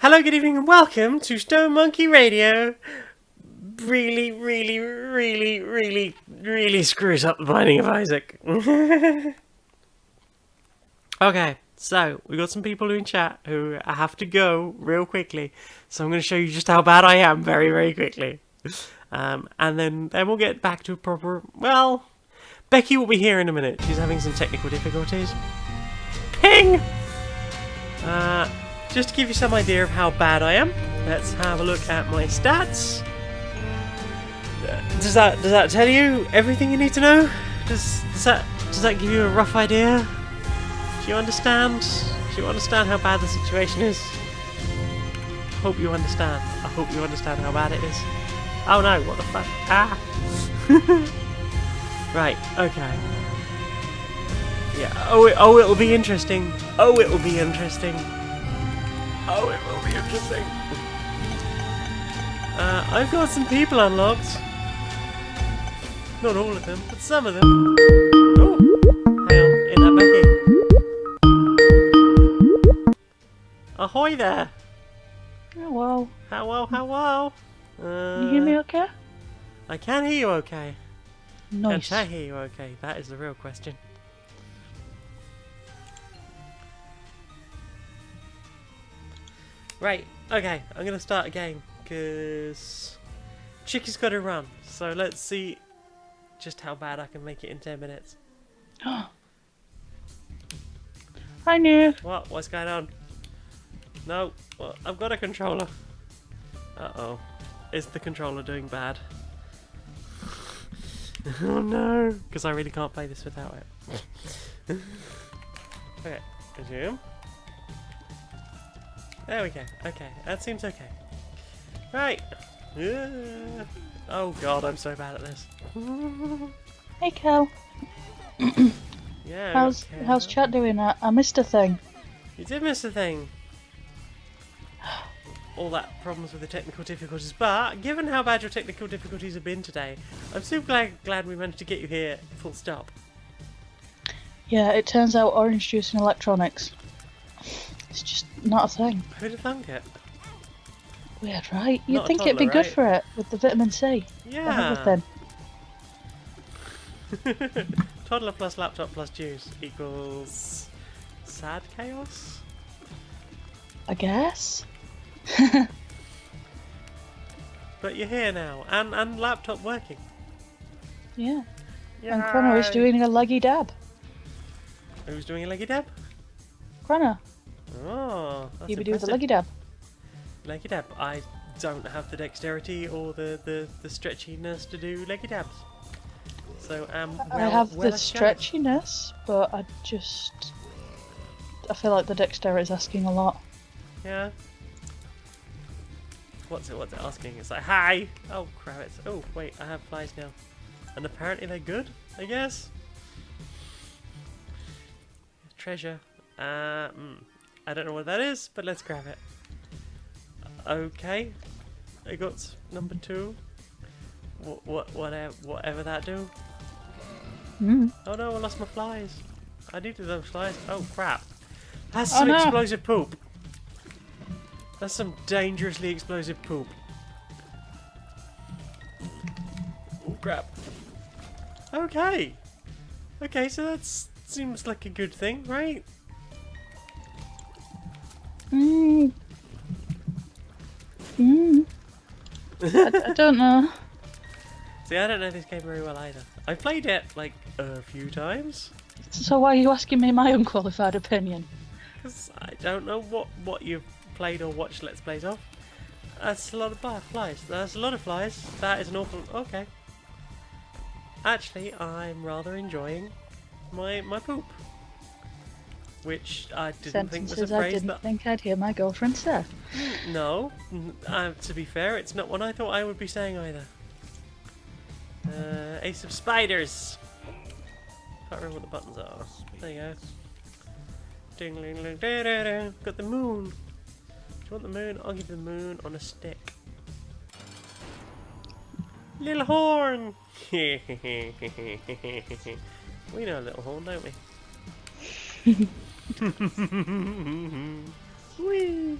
Hello, good evening, and welcome to Stone Monkey Radio. Really screws up the Binding of Isaac. Okay, so we got some people in chat who I have to go real quickly, so I'm going to show you just how bad I am very quickly. And then we'll get back to proper. Well, Becky will be here in a minute. She's having some technical difficulties. Ping! Just to give you some idea of how bad I am, let's have a look at my stats. Does that tell you everything you need to know? Does that give you a rough idea? Do you understand? Do you understand how bad the situation is? I hope you understand. I hope you understand how bad it is. Oh no, what the fuck? Ah! Right, okay. Yeah, oh, it'll be interesting. Oh, it will be interesting. Oh, it will be interesting. I've got some people unlocked. Not all of them, but some of them. Oh, hang on, in that Becky. Ahoy there. Hello. Hello. Can you hear me okay? I can hear you okay. Nice. Can't I hear you okay? That is the real question. Right, okay, I'm gonna start a game because Chicky's got to run. So let's see just how bad I can make it in 10 minutes. Hi, Nick. What? What's going on? No, well, I've got a controller. Uh-oh. Is the controller doing bad? Oh no, because I really can't play this without it. Okay, resume. There we go. Okay, that seems okay. Right. Oh god, I'm so bad at this. Hey, Cal. Yeah. How's chat doing? I missed a thing. You did miss a thing. All that problems with the technical difficulties, but given how bad your technical difficulties have been today, I'm so glad we managed to get you here. Full stop. Yeah, it turns out orange juice and electronics. It's just not a thing. Who'd have thunk it? Weird, right? You'd Not a think it'd be toddler, good right? for it with the vitamin C. Yeah. And everything. Toddler plus laptop plus juice equals sad chaos? I guess. But you're here now, and laptop working. Yeah. And Chrono is doing a leggy dab. Who's doing a leggy dab? Chrono, Oh, that's you be doing the impressive. leggy dab. Leggy dab. I don't have the dexterity or the stretchiness to do leggy dabs. So I have the stretchiness, but I feel like the dexterity is asking a lot. Yeah. What's it asking? It's like, hi! Oh crap, oh wait, I have flies now. And apparently they're good, I guess? Treasure. I don't know what that is, but let's grab it. Okay. I got number 2. Whatever that do. Oh no, I lost my flies. I needed those flies. Oh crap. That's some explosive poop. That's some dangerously explosive poop. Oh crap. Okay. Okay, so that seems like a good thing, right? I don't know. See, I don't know this game very well either. I've played it, like, a few times. So why are you asking me my unqualified opinion? Because I don't know what you've played or watched Let's Plays of. That's a lot of flies. That's a lot of flies. That is an awful... Okay. Actually, I'm rather enjoying my poop. Which I didn't think was a phrase I didn't think I'd hear my girlfriend say. No. To be fair, it's not one I thought I would be saying either. Ace of Spiders. Can't remember what the buttons are. There you go. Ding, ding, ding, ding, ding, ding. Got the moon. Do you want the moon? I'll give you the moon on a stick. Little horn. We know a little horn, don't we? Whee!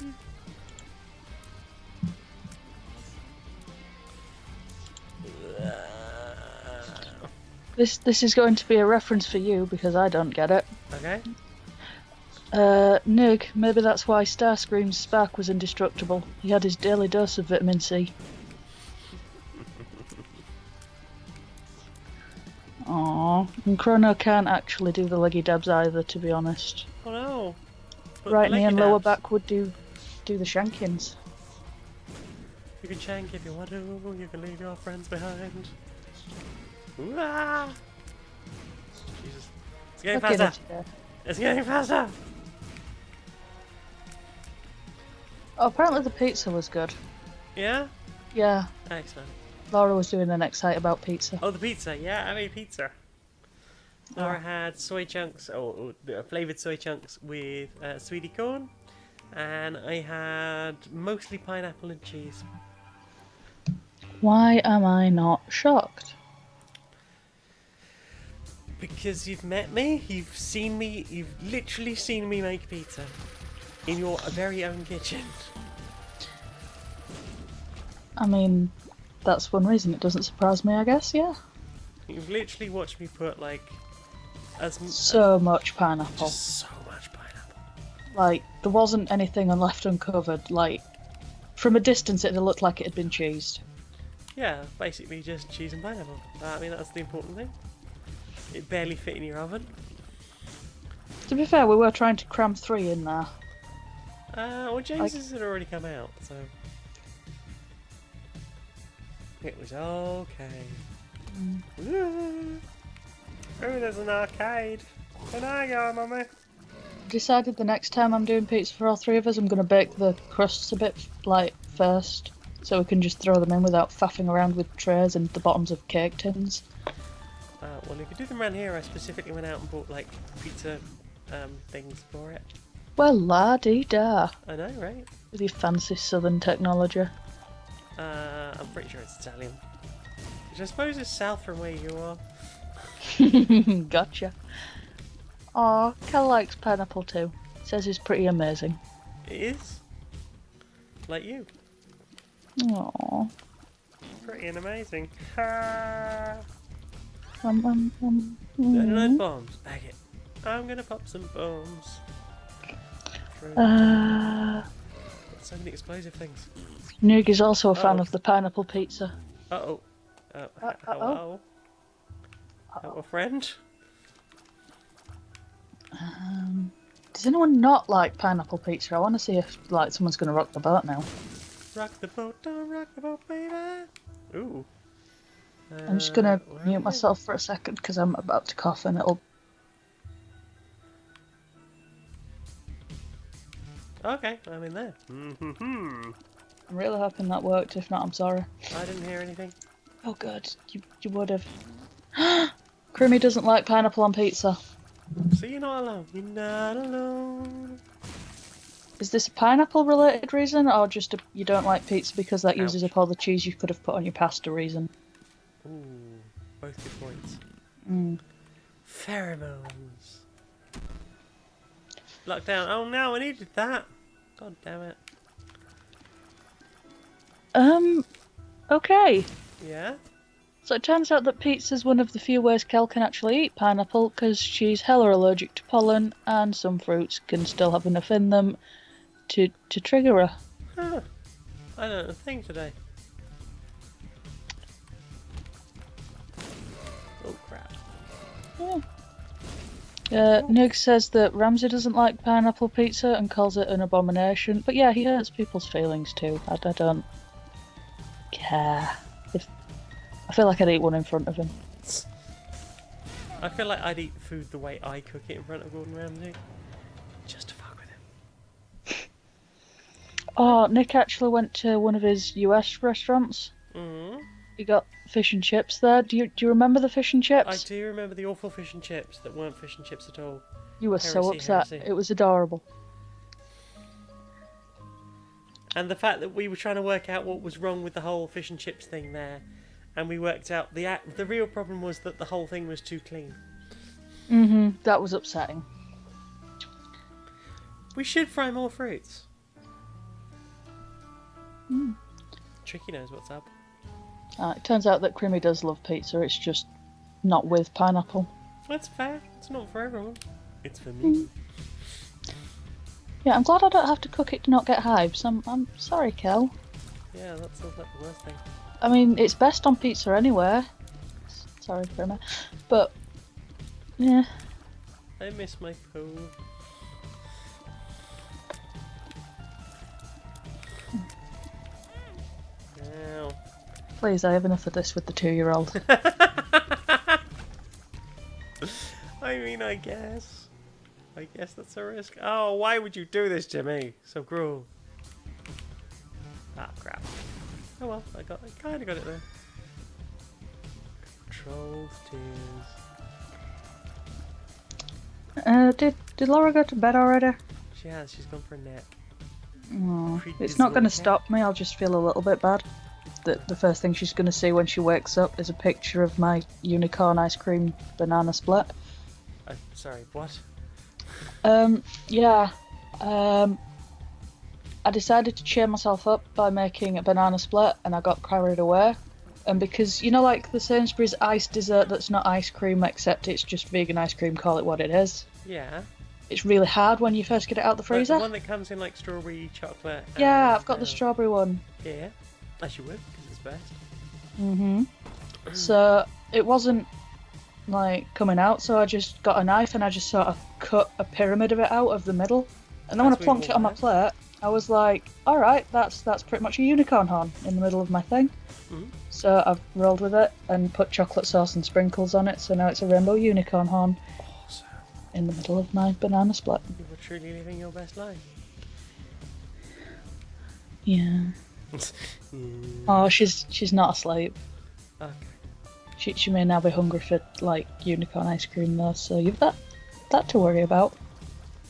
This is going to be a reference for you because I don't get it. Okay. Nig, maybe that's why Starscream's spark was indestructible. He had his daily dose of vitamin C. Aww. And Chrono can't actually do the leggy dabs either, to be honest. Oh no. But Right knee and lower dabs. back would do the shankins. You can shank if you want to. You can leave your friends behind. Ooh-ah! Jesus. It's getting faster. It's getting faster. Oh, apparently the pizza was good. Yeah? Yeah. Excellent. Laura was doing the next site about pizza. Oh, the pizza. Yeah, I made pizza. Laura had soy chunks, or flavoured soy chunks with sweetie corn. And I had mostly pineapple and cheese. Why am I not shocked? Because you've met me, you've seen me, you've literally seen me make pizza. In your very own kitchen. I mean, that's one reason it doesn't surprise me, I guess, yeah. You've literally watched me put, like, so much pineapple. Just so much pineapple. Like, there wasn't anything left uncovered. Like, from a distance it looked like it had been cheesed. Yeah, basically just cheese and pineapple. I mean, that's the important thing. It barely fit in your oven. To be fair, we were trying to cram 3 in there. Well, James's had already come out, so... It was okay. Ooh. Oh, there's an arcade. Can I go, Mummy? Decided the next time I'm doing pizza for all 3 of us, I'm going to bake the crusts a bit, like, first. So we can just throw them in without faffing around with trays and the bottoms of cake tins. Well, if you do them around here, I specifically went out and bought, like, pizza things for it. Well, la-dee-da. I know, right? With your fancy southern technology. I'm pretty sure it's Italian. Which I suppose is south from where you are. Gotcha. Aw, Cal likes pineapple too. Says it's pretty amazing. It is? Like you. Aww. Pretty and amazing. Ha! Mm. Load bombs. Bag it. I'm gonna pop some bombs. So many explosive things. Noog is also a fan of the pineapple pizza. Uh-oh. Hello? Hello, friend? Does anyone not like pineapple pizza? I want to see if like someone's going to rock the boat now. Rock the boat, don't rock the boat, baby. Ooh. I'm just going to mute myself for a second because I'm about to cough and it'll... Okay, I'm in there. Mm-hmm. I'm really hoping that worked. If not, I'm sorry. I didn't hear anything. Oh good, you would have. Creamy doesn't like pineapple on pizza. So you're not alone. You're not alone. Is this a pineapple related reason or just you don't like pizza because that uses up all the cheese you could have put on your pasta reason? Ooh, both good points. Pheromones. Lockdown. Oh no, I needed that. God damn it. Okay. Yeah? So it turns out that pizza's one of the few ways Kel can actually eat pineapple because she's hella allergic to pollen and some fruits can still have enough in them to trigger her. Huh. I learned a thing today. Oh crap. Yeah. Nig says that Ramsey doesn't like pineapple pizza and calls it an abomination. But yeah, he hurts people's feelings too. I don't care. I feel like I'd eat one in front of him. I feel like I'd eat food the way I cook it in front of Gordon Ramsay. Just to fuck with him. Oh, Nick actually went to one of his US restaurants. He got fish and chips there. Do you remember the fish and chips? I do remember the awful fish and chips that weren't fish and chips at all. You were so upset. Heresy. It was adorable. And the fact that we were trying to work out what was wrong with the whole fish and chips thing there, and we worked out the real problem was that the whole thing was too clean. That was upsetting. We should fry more fruits. Tricky knows what's up. It turns out that Creamy does love pizza, it's just not with pineapple. That's fair. It's not for everyone. It's for me. Yeah, I'm glad I don't have to cook it to not get hives. I'm sorry, Kel. Yeah, that sounds like the worst thing. I mean, it's best on pizza anyway. Sorry for me. But, yeah. I miss my pool. Ow. Please, I have enough of this with the 2-year-old. I mean, I guess that's a risk. Oh, why would you do this to me? So cruel. Ah, crap. Oh well, I kind of got it there. Controls, tears. Did Laura go to bed already? She has. She's gone for a nap. Oh, Creepy it's not going to little cat. stop me. I'll just feel a little bit bad. That the first thing she's going to see when she wakes up is a picture of my unicorn ice cream banana split. Sorry, what? Yeah. I decided to cheer myself up by making a banana split, and I got carried away. And because, you know, like the Sainsbury's ice dessert that's not ice cream, except it's just vegan ice cream, call it what it is. Yeah. It's really hard when you first get it out the freezer. The one that comes in like strawberry chocolate. Yeah, and, I've got the strawberry one. Yeah, as you would, because it's best. So it wasn't like coming out, so I just got a knife and I just sort of cut a pyramid of it out of the middle. And then when I plonked it on my plate, I was like, alright, that's pretty much a unicorn horn in the middle of my thing. So I've rolled with it and put chocolate sauce and sprinkles on it, so now it's a rainbow unicorn horn. Awesome. In the middle of my banana split. You were truly living your best life. Yeah. Oh, she's not asleep. Okay. She may now be hungry for like unicorn ice cream though, so you've that to worry about.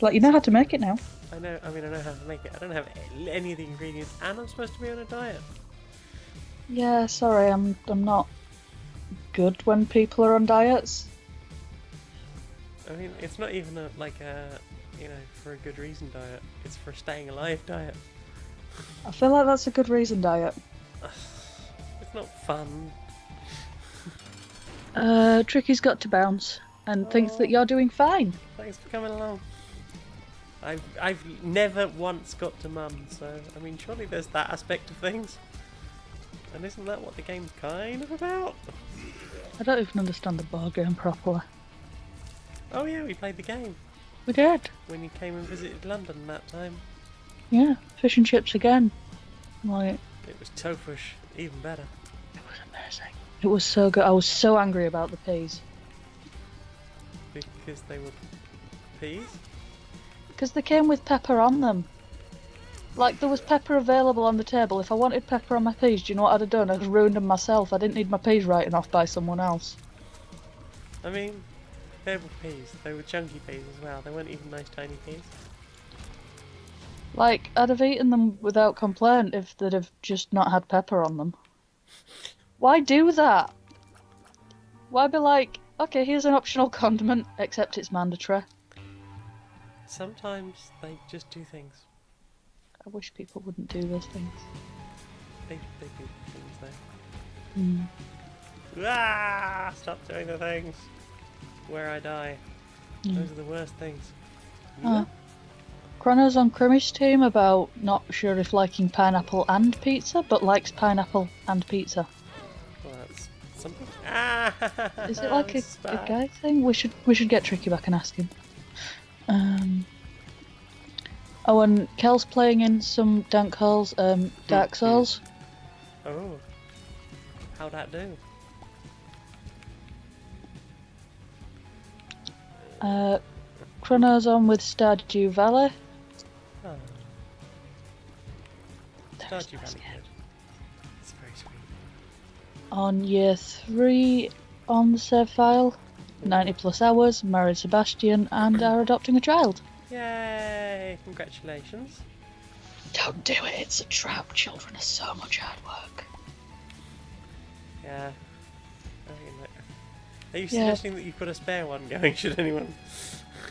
Like, you know how to make it now. I know how to make it. I don't have any of the ingredients, and I'm supposed to be on a diet. Yeah, sorry, I'm not good when people are on diets. I mean, it's not even for a good reason diet. It's for staying alive diet. I feel like that's a good reason diet. It's not fun. Tricky's got to bounce and thinks that you're doing fine. Thanks for coming along. I've never once got to mum, so I mean, surely there's that aspect of things. And isn't that what the game's kind of about? I don't even understand the board game properly. Oh yeah, we played the game We did. when you came and visited London that time. Yeah, fish and chips again. Like, It was tofush, even better. it was amazing. It was so good. I was so angry about the peas. Because they were peas? Because they came with pepper on them. Like, there was pepper available on the table. If I wanted pepper on my peas, do you know what I'd have done? I'd have ruined them myself. I didn't need my peas written off by someone else. I mean, they were peas. They were chunky peas as well. They weren't even nice tiny peas. Like, I'd have eaten them without complaint if they'd have just not had pepper on them. Why do that? Why be like, okay, here's an optional condiment, except it's mandatory. Sometimes they just do things. I wish people wouldn't do those things. They do things though. Ah! Stop doing the things where I die. Those are the worst things. Chrono's on Crimmy's team about not sure if liking pineapple and pizza, but likes pineapple and pizza. Well, that's something. Ah! Is it like a This is bad. guy thing? We should get Tricky back and ask him. Oh, and Kel's playing in some Dank Halls, Dark Souls. Oh. How'd that do? Chrono's on with Stardew Valley. Oh. They're Stardew so Valley scared. good. It's very sweet. On year 3 on the save file, 90 plus hours, married Sebastian, and are adopting a child. Yay! Congratulations. Don't do it, it's a trap. Children are so much hard work. Yeah. Are you suggesting that you've got a spare one going should anyone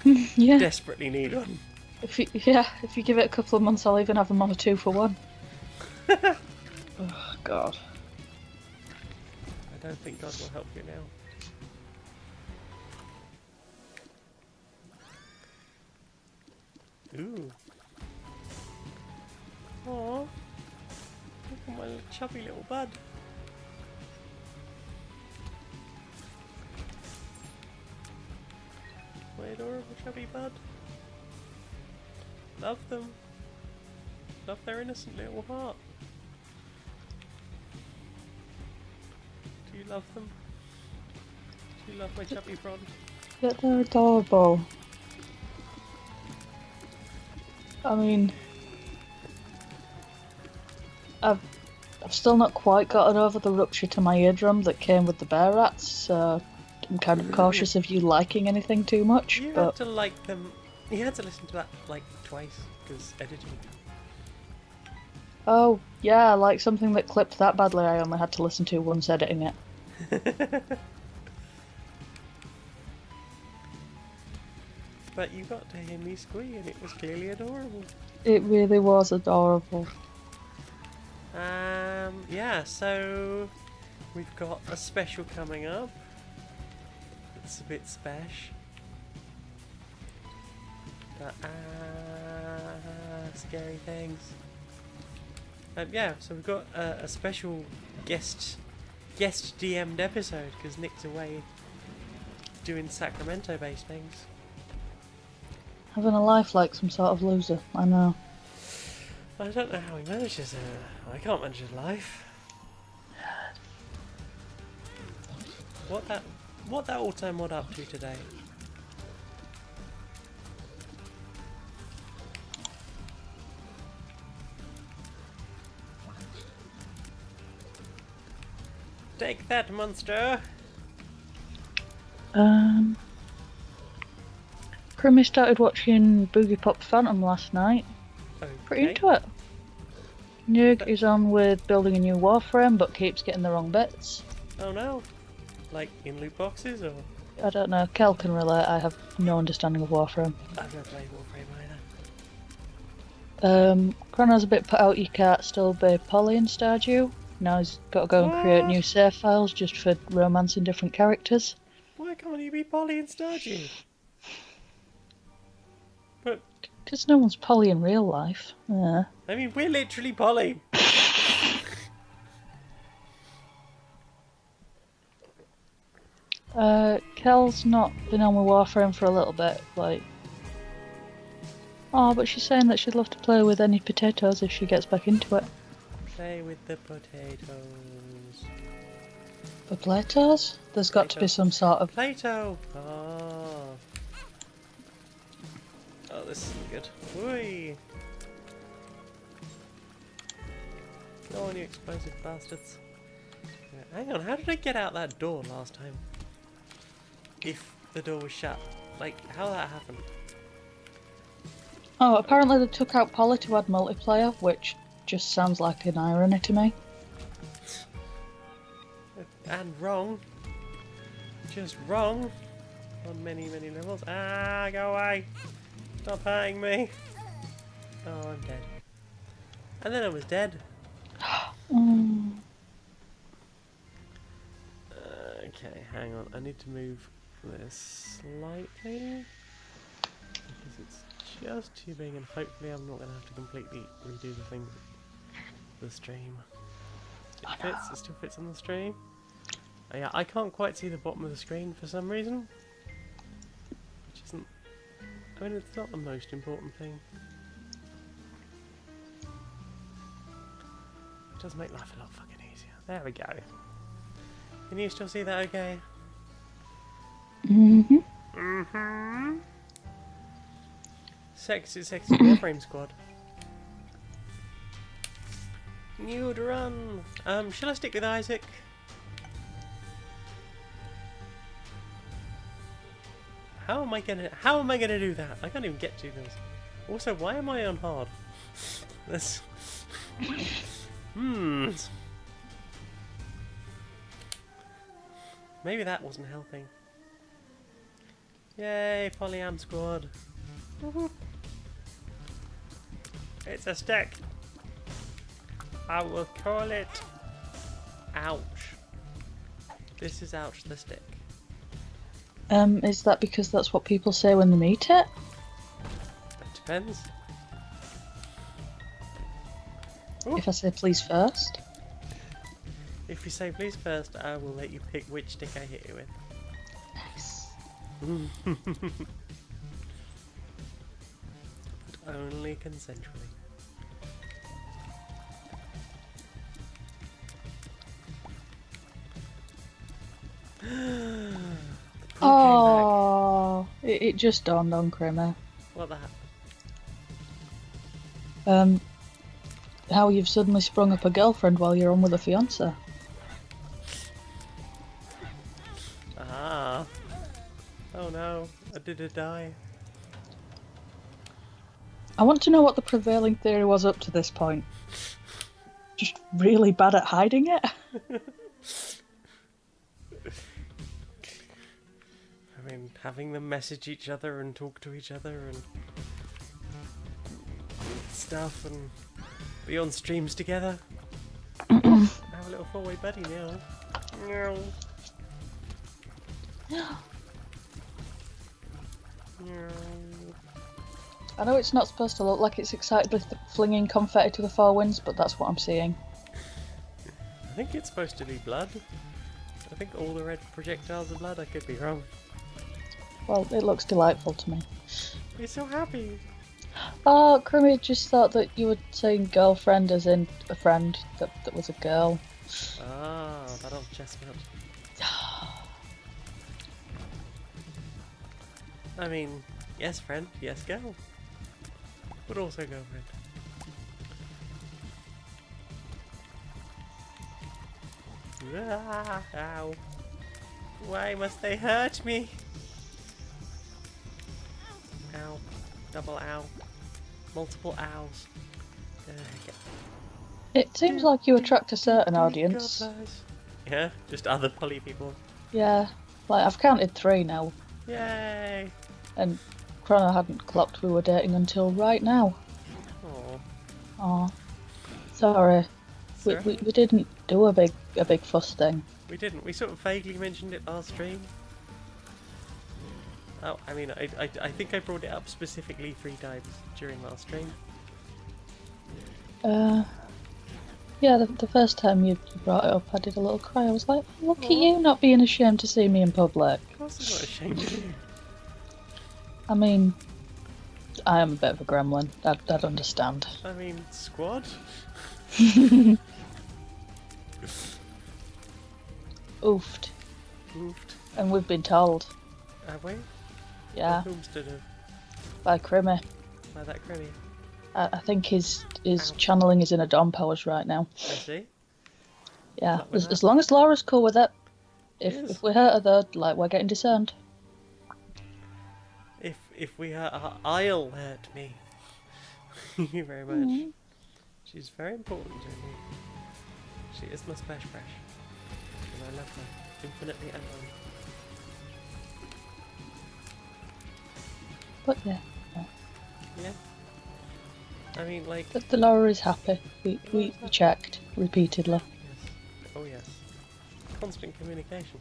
Yeah. desperately need one? If you give it a couple of months, I'll even have them on a 2-for-1. Oh, God. I don't think God will help you now. Ooh. Aw. Look at my chubby little bud. My adorable chubby bud. Love them. Love their innocent little heart. Do you love them? Do you love my chubby frond? Yeah, they're adorable. I mean, I've still not quite gotten over the rupture to my eardrum that came with the bear rats, so I'm kind of cautious of you liking anything too much. You but had to like them. You had to listen to that like twice because editing. oh yeah, like something that clipped that badly, I only had to listen to once editing it. But you got to hear me squeal and it was clearly adorable. It really was adorable. Yeah, so we've got a special coming up. It's a bit special. But, scary things. Yeah, so we've got a special guest DM'd episode because Nick's away doing Sacramento-based things. Having a life like some sort of loser, I know. I don't know how he manages it. I can't manage his life. What that auto mod up to today? Take that, monster! Crummy started watching Boogie Pop Phantom last night. Okay. Pretty into it. Nug is on with building a new Warframe but keeps getting the wrong bits. Oh no! Like in loot boxes or? I don't know, Kel can relate, I have no understanding of Warframe. I've never played Warframe either. Chrono's a bit put out you can't still be Polly in Stardew. Now he's got to go and create new save files just for romancing different characters. Why can't he be Polly in Stardew? But because no one's Polly in real life. Yeah. I mean, we're literally Polly. Kel's not been on with Warframe for a little bit, like. Oh, but she's saying that she'd love to play with any potatoes if she gets back into it. Play with the potatoes. Potatoes? There's got to be some sort of. Plato! Oh. Oh, this isn't good. Whee! Go on, you explosive bastards. Yeah, hang on, how did I get out that door last time? If the door was shut. Like, how that happened? Oh, apparently they took out Polly to add multiplayer, which just sounds like an irony to me. And wrong. Just wrong. On many, many levels. Ah, go away! Stop hurting me! Oh, I'm dead. And then I was dead. Okay, hang on. I need to move this slightly. Because it's just too big and hopefully I'm not going to have to completely redo the thing. The stream. It fits, it still fits on the stream. Oh, yeah, I can't quite see the bottom of the screen for some reason. Which isn't... I mean, it's not the most important thing. It does make life a lot fucking easier. There we go. Can you still see that okay? Mm-hmm. Mm-hmm. Sexy Warframe squad. Nude run. Shall I stick with Isaac? How am I gonna do that? I can't even get to this. Also, why am I on hard? This. Maybe that wasn't helping. Yay, Polyam squad. Woohoo. It's a stick. I will call it ouch. This is ouch the stick. Is that because that's what people say when they meet it? To Depends. If I say please first. If you say please first, I will let you pick which stick I hit you with. Nice. But only consensually. The poo came back. Oh, it just dawned on Crimmer. What the heck? How you've suddenly sprung up a girlfriend while you're on with a fiance. Ah. Oh no, did it die? I want to know what the prevailing theory was up to this point. Just really bad at hiding it? I mean, having them message each other and talk to each other and stuff and be on streams together. Have a little four-way buddy now. Meow. Meow. I know it's not supposed to look like it's excitedly flinging confetti to the four winds, but that's what I'm seeing. I think it's supposed to be blood. I think all the red projectiles are blood. I could be wrong. Well, it looks delightful to me. We're so happy. Oh, Crimmy just thought that you were saying girlfriend as in a friend that was a girl. Ah, that old chestnut. I mean, yes friend, yes girl. But also girlfriend. Ah, ow. Why must they hurt me? Ow. Double ow. Multiple ows. It seems like you attract a certain audience. Yeah, just other poly people. Yeah, like I've counted 3 now, Yay! and Chrono hadn't clocked we were dating until right now. Aww. Aw, sorry. Sorry? We didn't do a big fuss thing. We didn't. We sort of vaguely mentioned it last stream. Oh, I mean, I think I brought it up specifically 3 times during last stream. Yeah, the first time you brought it up, I did a little cry. I was like, look at you not being ashamed to see me in public. Of course I'm not ashamed of you. I mean, I am a bit of a gremlin. I'd understand. I mean, squad? Oofed. Moved. And we've been told. Have we? Yeah, Whom stood up by Crimmy. by that crimmy? I think his Ow. channeling is in a Dawn powers right now. I see. Yeah, Luck with as that. long as Laura's cool with it. Yes. If we hurt her though, like, we're getting discerned. If we hurt her, I'll hurt me. Thank you very much. She's very important to me. She is my splash crash. And I love her infinitely and long. But yeah, Yeah. I mean, like, the Laura is happy. We checked repeatedly. yes. Oh yes. Constant communication.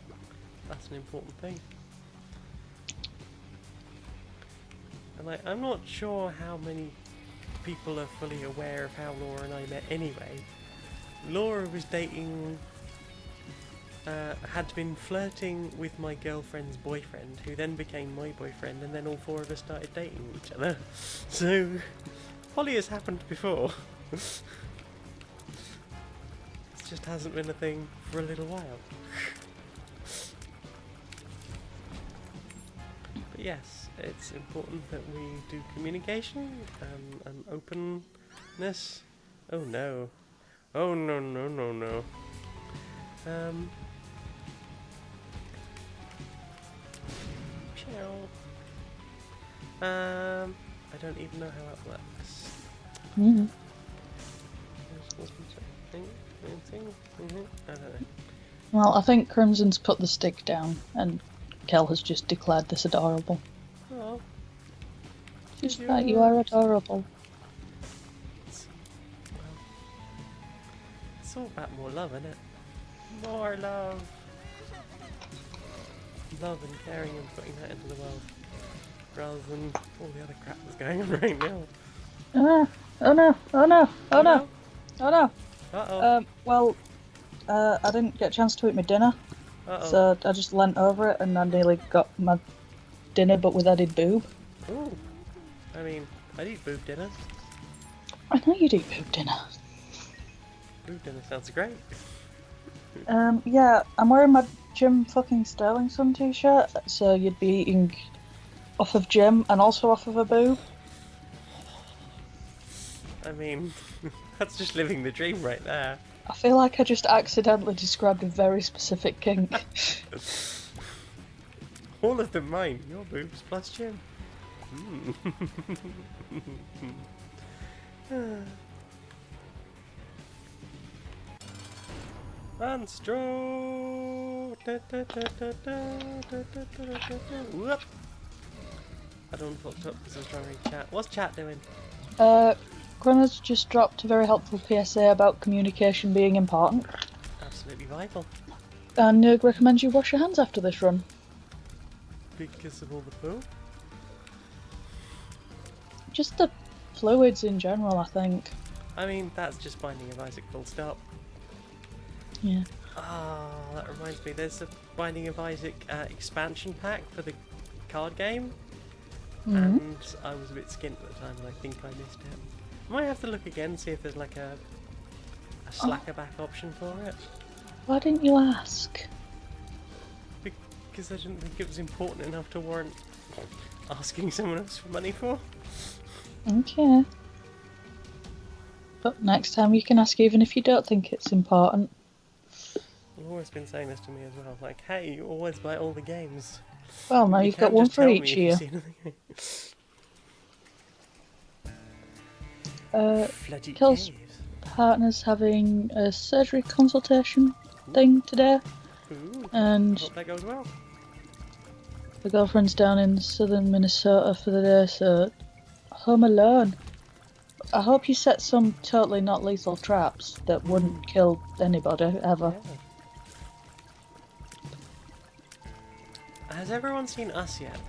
That's an important thing. And like, I'm not sure how many people are fully aware of how Laura and I met anyway. Laura was dating... had been flirting with my girlfriend's boyfriend, who then became my boyfriend, and then all 4 of us started dating each other. So, poly has happened before. It just hasn't been a thing for a little while. But yes, it's important that we do communication and openness. Oh no. Oh no no no no. I don't even know how that works. Mm. I don't know. Well, I think Crimson's put the stick down, and Kel has just declared this adorable. Oh, She's right, you are adorable. it's all about more love, isn't it? More love. Love and caring and putting that into the world. rather than all the other crap that's going on right now. Oh no! Oh no! Oh no! Oh no! Uh-oh. Well, I didn't get a chance to eat my dinner, Uh-oh. so I just leant over it and I nearly got my dinner, but with added boob. Ooh. I mean, I'd eat boob dinner. I know you'd eat boob dinner. Boob dinner sounds great. Yeah, I'm wearing my Jim fucking Sterling Sun t-shirt, so you'd be eating off of Jim and also off of a boob. I mean, that's just living the dream right there. I feel like I just accidentally described a very specific kink. All of them mine. Your boobs plus Jim. And stroke. Whoop. I don't fucked up because I was trying to read chat. What's chat doing? Grunner's just dropped a very helpful PSA about communication being important. Absolutely vital. And recommends you wash your hands after this run. Because of all the poo? Just the fluids in general, I think. I mean, that's just Binding of Isaac full stop. Yeah. Ah, that reminds me, there's a Binding of Isaac expansion pack for the card game. And I was a bit skint at the time and I think I missed it. I might have to look again, see if there's like a slacker back option for it. Why didn't you ask? Because I didn't think it was important enough to warrant asking someone else for money for. Okay. But next time you can ask even if you don't think it's important. You've always been saying this to me as well, like, hey, you always buy all the games. Well, now you've got one for each year. Kills partner's having a surgery consultation thing today. Ooh, and hope that goes well. The girlfriend's down in southern Minnesota for the day, so home alone. I hope you set some totally not lethal traps that wouldn't kill anybody ever. Yeah. Has everyone seen Us yet?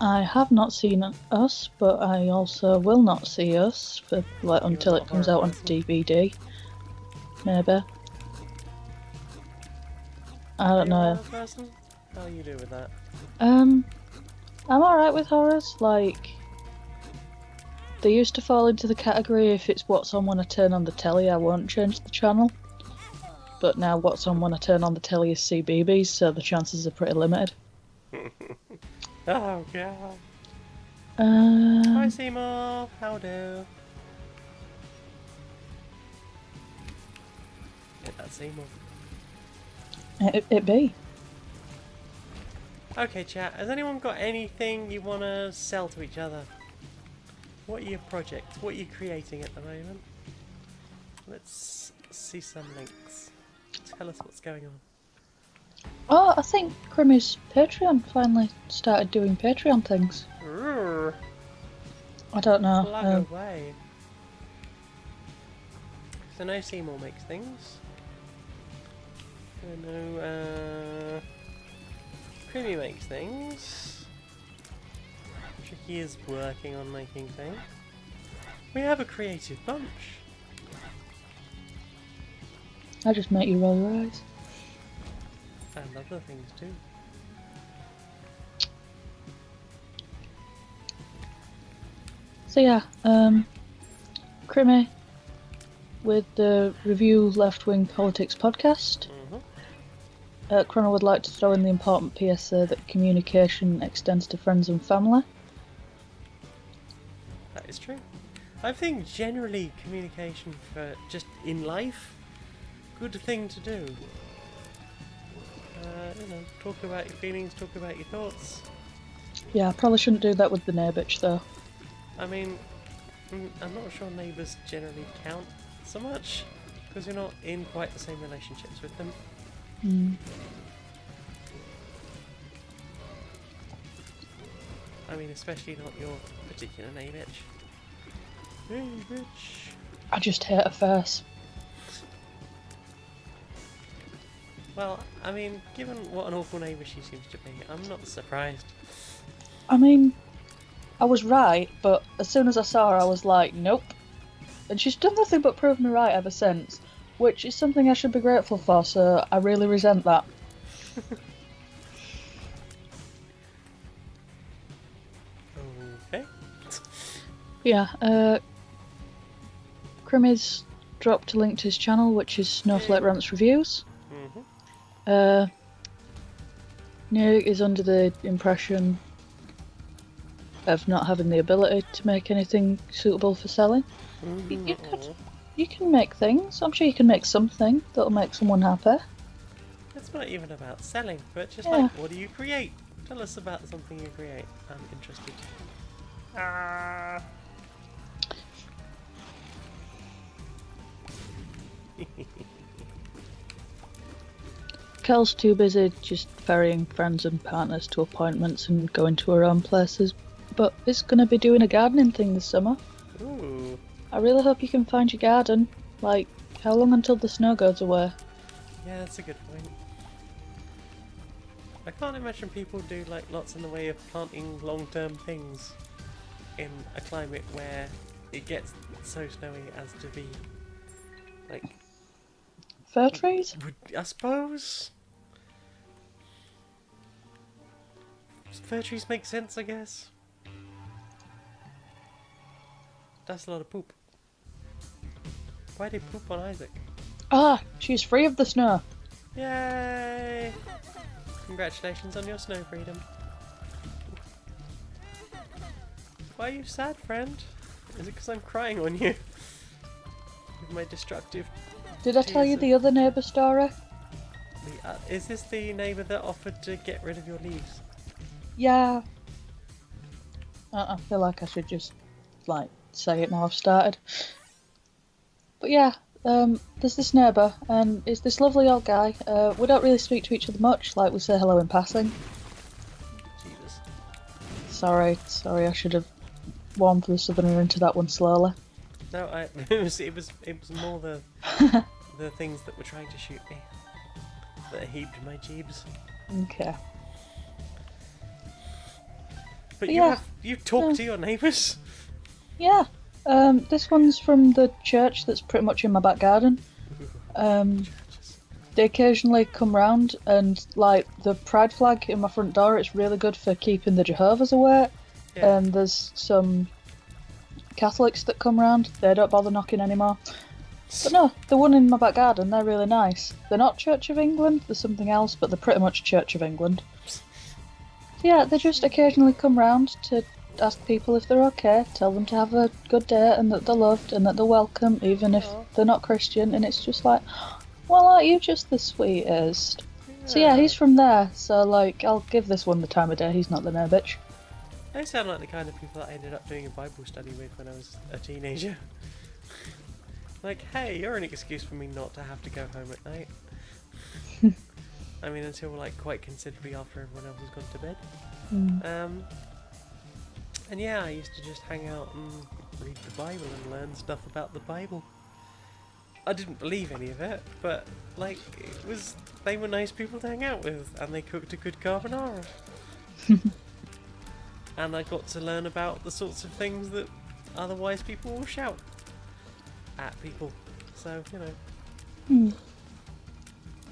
I have not seen Us, but I also will not see Us for until it comes out on DVD. Maybe. I don't know. Person? How do you do with that? I'm alright with horrors. Like, they used to fall into the category if it's what's on when I turn on the telly, I won't change the channel. But now what's on when I turn on the telly is CBeebies, so the chances are pretty limited. Oh god. Hi Seymour, how do? Yeah, that's Seymour. It be. Okay chat, has anyone got anything you want to sell to each other? What are your projects? What are you creating at the moment? Let's see some links. Tell us what's going on. Oh, I think Crimmy's Patreon finally started doing Patreon things. Urgh. I don't know. Plug away. So no Seymour makes things. I know Creamy makes things. Tricky is working on making things. We have a creative bunch. I just make you roll your eyes. And other things too. So yeah, Crimmy with the Review Left Wing Politics podcast. Chrono would like to throw in the important PSA that communication extends to friends and family. That is true. I think generally communication for just in life, good thing to do. You know, talk about your feelings, talk about your thoughts. Yeah, I probably shouldn't do that with the neigh bitch though. I mean, I'm not sure neighbours generally count so much, because you're not in quite the same relationships with them. I mean, especially not your particular neigh bitch. Hey bitch! I just hate her face. Well, I mean, given what an awful neighbour she seems to be, I'm not surprised. I mean, I was right, but as soon as I saw her, I was like, nope. And she's done nothing but prove me right ever since, which is something I should be grateful for, so I really resent that. Okay. Yeah, Crimmy's dropped a link to his channel, which is Snowflake Ramps Reviews. Nick is under the impression of not having the ability to make anything suitable for selling. You can make things. I'm sure you can make something that'll make someone happy. It's not even about selling, but just Yeah. like, what do you create? Tell us about something you create. I'm interested. Kel's too busy just ferrying friends and partners to appointments and going to her own places, but is going to be doing a gardening thing this summer. Ooh. I really hope you can find your garden. Like, how long until the snow goes away? Yeah, that's a good point. I can't imagine people do like lots in the way of planting long-term things in a climate where it gets so snowy as to be like Fir trees? I suppose fir trees make sense, I guess. That's a lot of poop. Why did poop on Isaac? Ah, she's free of the snow. Yay! Congratulations on your snow freedom. Why are you sad, friend? Is it because I'm crying on you? With my destructive... Did I tell you the other neighbour story? Is this the neighbour that offered to get rid of your leaves? Yeah. I feel like I should just, like, say it now I've started. But yeah, there's this neighbour, and it's this lovely old guy. We don't really speak to each other much, like we say hello in passing. Jesus. Sorry, I should have warmed the southerner into that one slowly. No, it was more the the things that were trying to shoot me that heaped my jeebs. Okay. But yeah, you talk to your neighbours? Yeah. This one's from the church that's pretty much in my back garden. They occasionally come round, and like the pride flag in my front door, it's really good for keeping the Jehovah's away. Yeah. And there's some Catholics that come round. They don't bother knocking anymore. But no, the one in my back garden, they're really nice. They're not Church of England, they're something else, but they're pretty much Church of England. Yeah, they just occasionally come round to ask people if they're okay, tell them to have a good day and that they're loved and that they're welcome, even if they're not Christian, and it's just like, well, aren't you just the sweetest? Yeah. So yeah, he's from there, so like, I'll give this one the time of day, he's not the no bitch. They sound like the kind of people that I ended up doing a Bible study with when I was a teenager. Like, hey, you're an excuse for me not to have to go home at night. I mean, until like quite considerably after everyone else has gone to bed. And yeah, I used to just hang out and read the Bible and learn stuff about the Bible. I didn't believe any of it, but like, they were nice people to hang out with, and they cooked a good carbonara. And I got to learn about the sorts of things that otherwise people will shout at people. So, you know.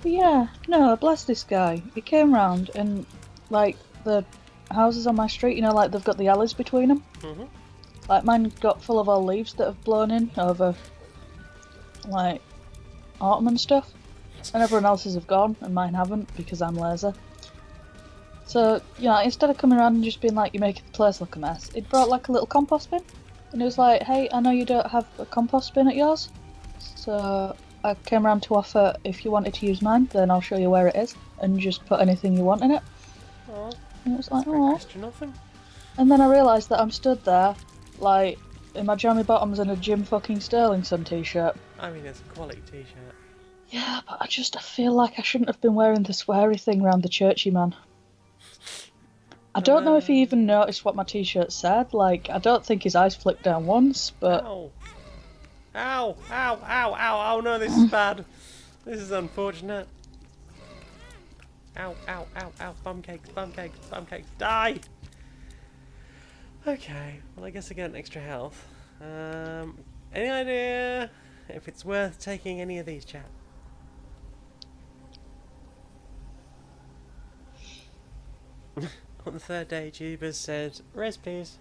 But yeah, no, bless this guy. He came round and, like, the houses on my street, you know, like they've got the alleys between them. Like, mine got full of all leaves that have blown in over, like, autumn and stuff. And everyone else's have gone, and mine haven't, because I'm lazy. So, yeah, instead of coming around and just being like, you're making the place look a mess, it brought like a little compost bin. And it was like, hey, I know you don't have a compost bin at yours, so I came around to offer, if you wanted to use mine, then I'll show you where it is, and just put anything you want in it. Aww. And it was like, oh. Christian nothing. And then I realised that I'm stood there, like, in my jammy bottoms and a Jim fucking Sterlingson t-shirt. I mean, it's a quality t-shirt. Yeah, but I feel like I shouldn't have been wearing the sweary thing round the churchy man. I don't know if he even noticed what my t-shirt said. Like, I don't think his eyes flicked down once, but... Ow. Ow! Ow! Ow! Ow! Oh no, this is bad. This is unfortunate. Ow! Ow! Ow! Ow! Bum cakes! Bum cakes! Bum cakes! Die! Okay, well I guess I get an extra health. Any idea if it's worth taking any of these, chat? On the third day, Jeebus said, "Rest, please."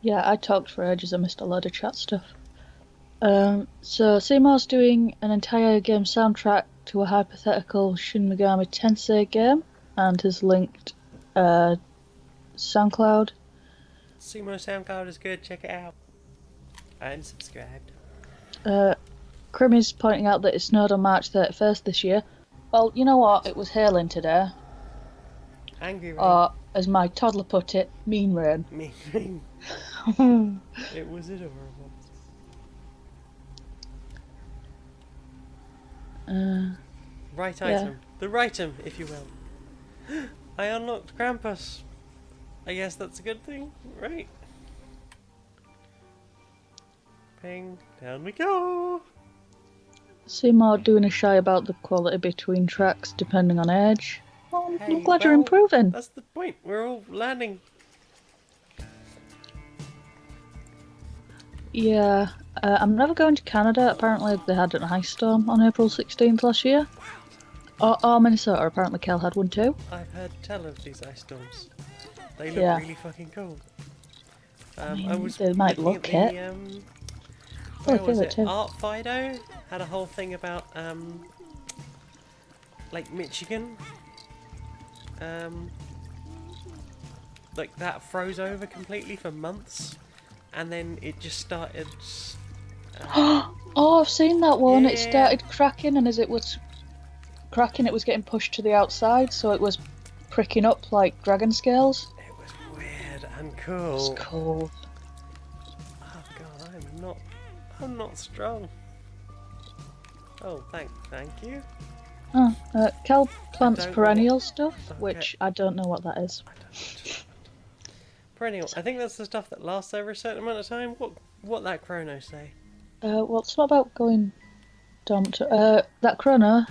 Yeah, I talked for ages. I missed a lot of chat stuff. So Seymour's doing an entire game soundtrack to a hypothetical Shin Megami Tensei game, and has linked SoundCloud. Sumo SoundCloud is good, check it out. I'm subscribed. Crimmy's pointing out that it snowed on March 31st this year. Well, you know what? It was hailing today. Angry rain. Or, as my toddler put it, mean rain. Mean rain. It was adorable. Right item. Yeah. The rightum, if you will. I unlocked Krampus. I guess that's a good thing, right? Ping, down we go. Seymour doing a shy about the quality between tracks depending on age. Well, Hey, I'm glad you're well, improving. That's the point. We're all landing. Yeah, I'm never going to Canada. Apparently, they had an ice storm on April 16th last year. Or Minnesota. Apparently, Kel had one too. I've heard tell of these ice storms. They look Yeah. really fucking cool. mean, was they might looking at look the, Well, where was feel it it? too. Art Fido had a whole thing about Lake Michigan. Like that froze over completely for months, and then it just started. Oh, I've seen that one. It Yeah. started cracking, and as it was cracking, it was getting pushed to the outside, so it was pricking up like dragon scales. It was weird and It's cool. cool. Oh god, I'm not strong. Oh, thank you. Oh, Kel plants don't know perennial stuff, Okay. which I don't know what that is. I don't. Perennial. I think that's the stuff that lasts over a certain amount of time. What that chrono say? Well, it's not about going dormant. That Chrono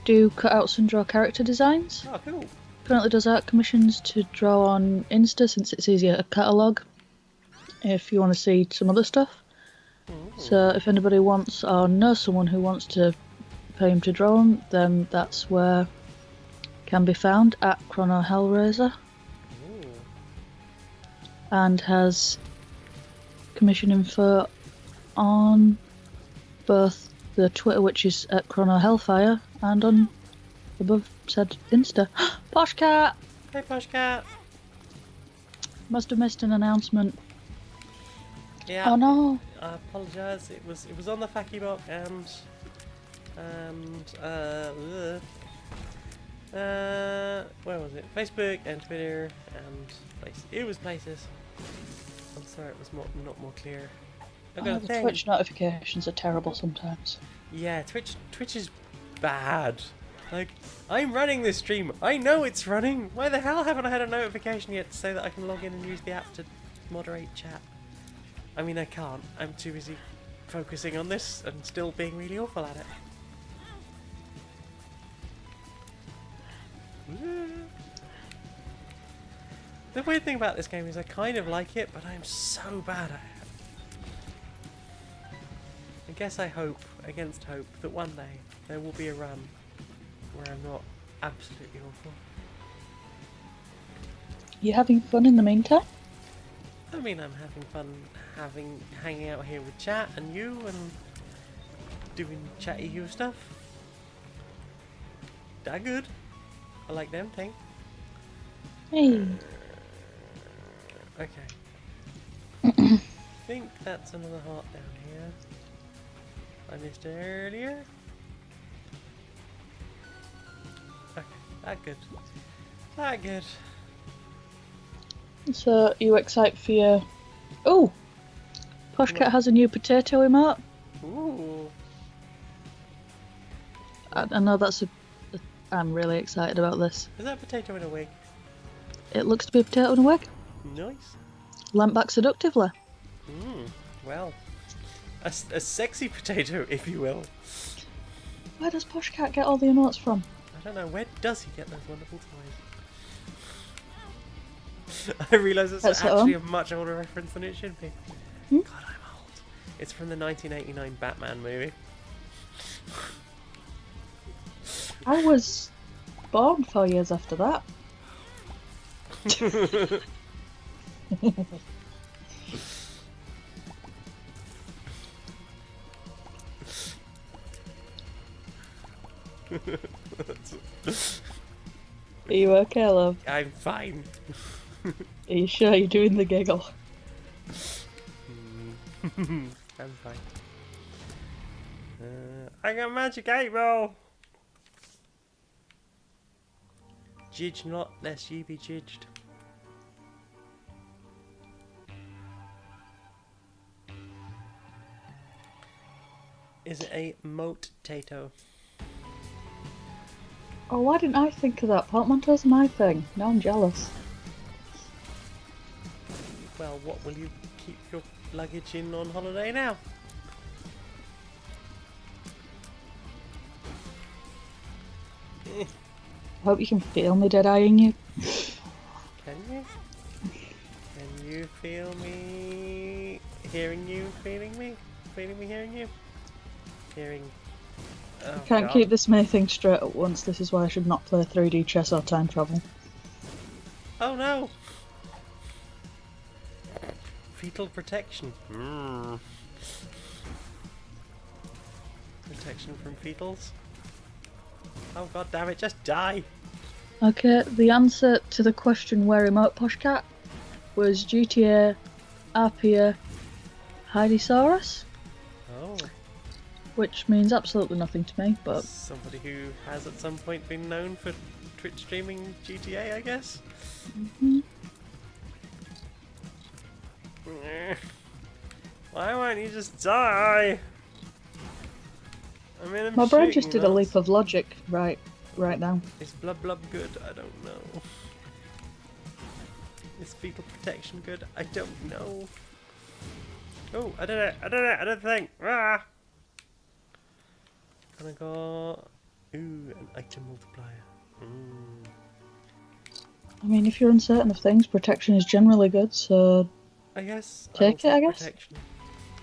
do cutouts and draw character designs. Oh, cool. Currently does art commissions to draw on Insta since it's easier to catalogue if you want to see some other stuff. Ooh. So if anybody wants or knows someone who wants to pay him to draw them, then that's where can be found at Chrono Hellraiser, Ooh. and has commission info on both the Twitter, which is at Chrono Hellfire, and on above said Insta. Posh Cat! Hey, Posh Cat. Must have missed an announcement. Yeah. Oh no! I apologise. It was on the Facky Box and where was it? Facebook and Twitter and it was places. I'm sorry, it was not more clear. I've got a The thing. Twitch notifications are terrible sometimes. Yeah, Twitch is bad. Like, I'm running this stream. I know it's running. Why the hell haven't I had a notification yet to say that I can log in and use the app to moderate chat? I mean, I can't. I'm too busy focusing on this and still being really awful at it. The weird thing about this game is I kind of like it, but I'm so bad at it. I guess I hope, against hope, that one day there will be a run where I'm not absolutely awful. You having fun in the meantime? I mean, I'm having fun hanging out here with chat and you and doing chatty you stuff. They're good. I like them thing. Hey. Okay. I think that's another heart down here. I missed it earlier. Okay, that good. That good. So, are you excited for your... Oh! Poshcat has a new potato emote. Ooh. I know that's I'm really excited about this. Is that potato in a wig? It looks to be a potato in a wig. Nice. Leant back seductively. Well, a sexy potato, if you will. Where does Poshcat get all the emotes from? I don't know, where does he get those wonderful toys? I realise it's That's actually all. a much older reference than it should be. Hmm? God, I'm old. It's from the 1989 Batman movie. I was born 4 years after that. Are you okay, love? I'm fine. Are you sure you're doing the giggle? I'm fine. I got magic 8-ball! Jidge not, lest ye be jidged. Is it a moat-tato? Oh, why didn't I think of that? Portmanteau's my thing. Now I'm jealous. Well, what will you keep your luggage in on holiday now? I hope you can feel me dead-eyeing you. Can you? Can you feel me? Hearing you? Feeling me? Feeling me? Hearing you? Hearing... Oh, I can't God. keep this many things straight at once. This is why I should not play 3D chess or time travel. Oh no! Fetal protection. Protection from fetals? Oh god damn it, just die! Okay, the answer to the question where remote Poshcat was GTA, Arpia, Heidisaurus, Oh. which means absolutely nothing to me, but Somebody who has at some point been known for Twitch streaming GTA, I guess? Why won't you just die? I mean, I'm my brain shooting just did a leap of logic right now. Is blub blub good? I don't know. Is fetal protection good? I don't know. Oh, I did it! I did it! I did the thing! Ah! And I got... Ooh, an item multiplier. I mean, if you're uncertain of things, protection is generally good, so I guess Take it, I guess? protection.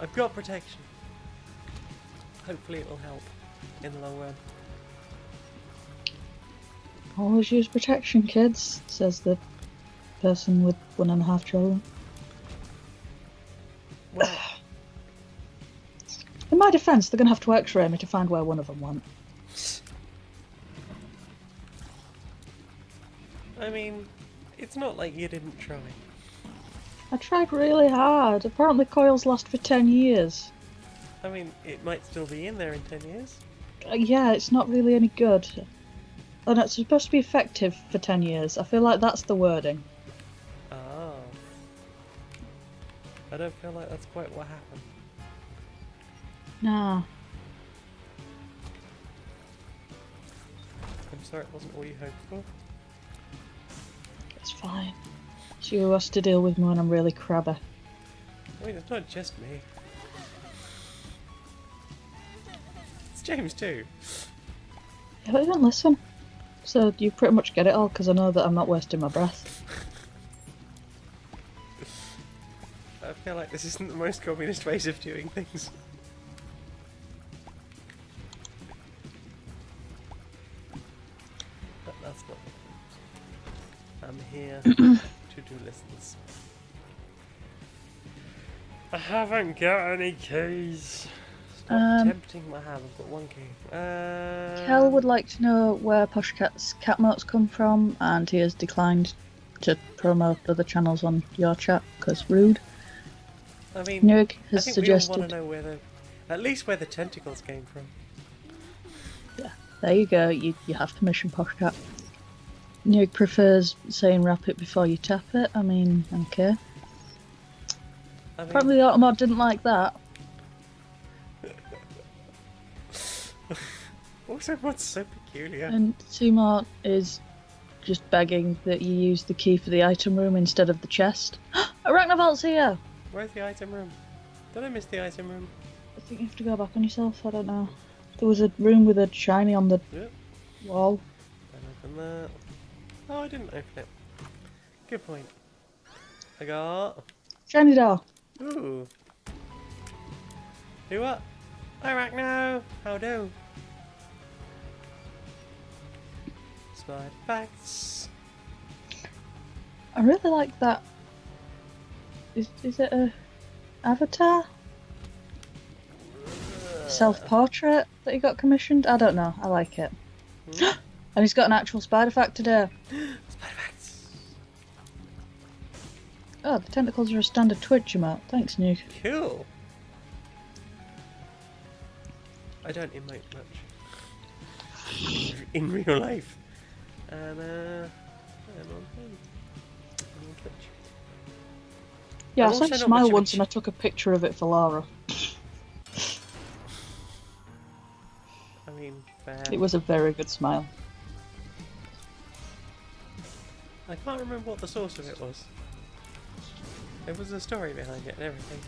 I've got protection. Hopefully it will help in the long run. always use protection, kids, says the person with 1.5 children. Well, In my defence, they're going to have to x-ray me to find where one of them went. I mean, it's not like you didn't try. I tried really hard. Apparently coils last for 10 years. I mean, it might still be in there in 10 years. Yeah, it's not really any good. And it's supposed to be effective for 10 years. I feel like that's the wording. Ah. I don't feel like that's quite what happened. Nah. I'm sorry it wasn't all you hoped for. It's fine. It's you who has to deal with me when I'm really crabby. I mean, it's not just me. It's James too. Yeah, but you don't listen. So you pretty much get it all, because I know that I'm not wasting my breath. I feel like this isn't the most communist ways of doing things. But that's not the point. I'm here to do listens. I haven't got any keys. Stop tempting my hand. I've got one key. Kel would like to know where Poshcat's cat motes come from, and he has declined to promote other channels on your chat, because rude. I mean, Nurg I has think suggested... we all want to know where the, at least where the tentacles came from. Yeah, there you go, you have permission, Poshcat. Nurg prefers saying wrap it before you tap it, I mean, okay. I mean, Probably the Automod didn't like that. also, what's so peculiar? And Seymour is just begging that you use the key for the item room instead of the chest. Arachnovolt's here! Where's the item room? Did I miss the item room? I think you have to go back on yourself, I don't know. There was a room with a shiny on the Yep. wall. Don't open that. Oh, I didn't open it. Good point. I got... Shiny door. Ooh. Do what? Hi, Arachno. How do? Spider facts. I really like that. Is it a avatar? Self-portrait that he got commissioned? I don't know. I like it. And he's got an actual spider fact today. Spider facts. Oh, the tentacles are a standard Twitch emote. Thanks, Nuke. Cool. I don't emote much in real life. And I'm on Twitch. Yeah, I'm I saw also you not smile much of a once and I took a picture of it for Laura. I mean, fair. It was a very good smile. I can't remember what the source of it was. There was a story behind it and everything.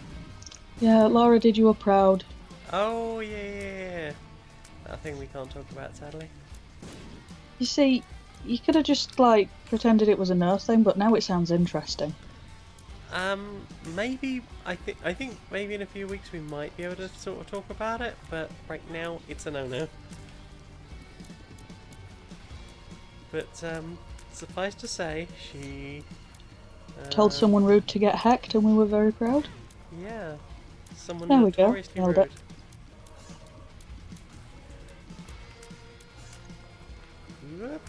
Yeah, Laura did you a proud. Oh yeah. That thing we can't talk about, sadly. You see, you could have just, like, pretended it was a nurse thing, but now it sounds interesting. Maybe I think maybe in a few weeks we might be able to sort of talk about it, but right now it's a no-no. But suffice to say, she Told someone rude to get hacked and we were very proud. Yeah, someone There we go, notoriously nailed rude. it. Whoop.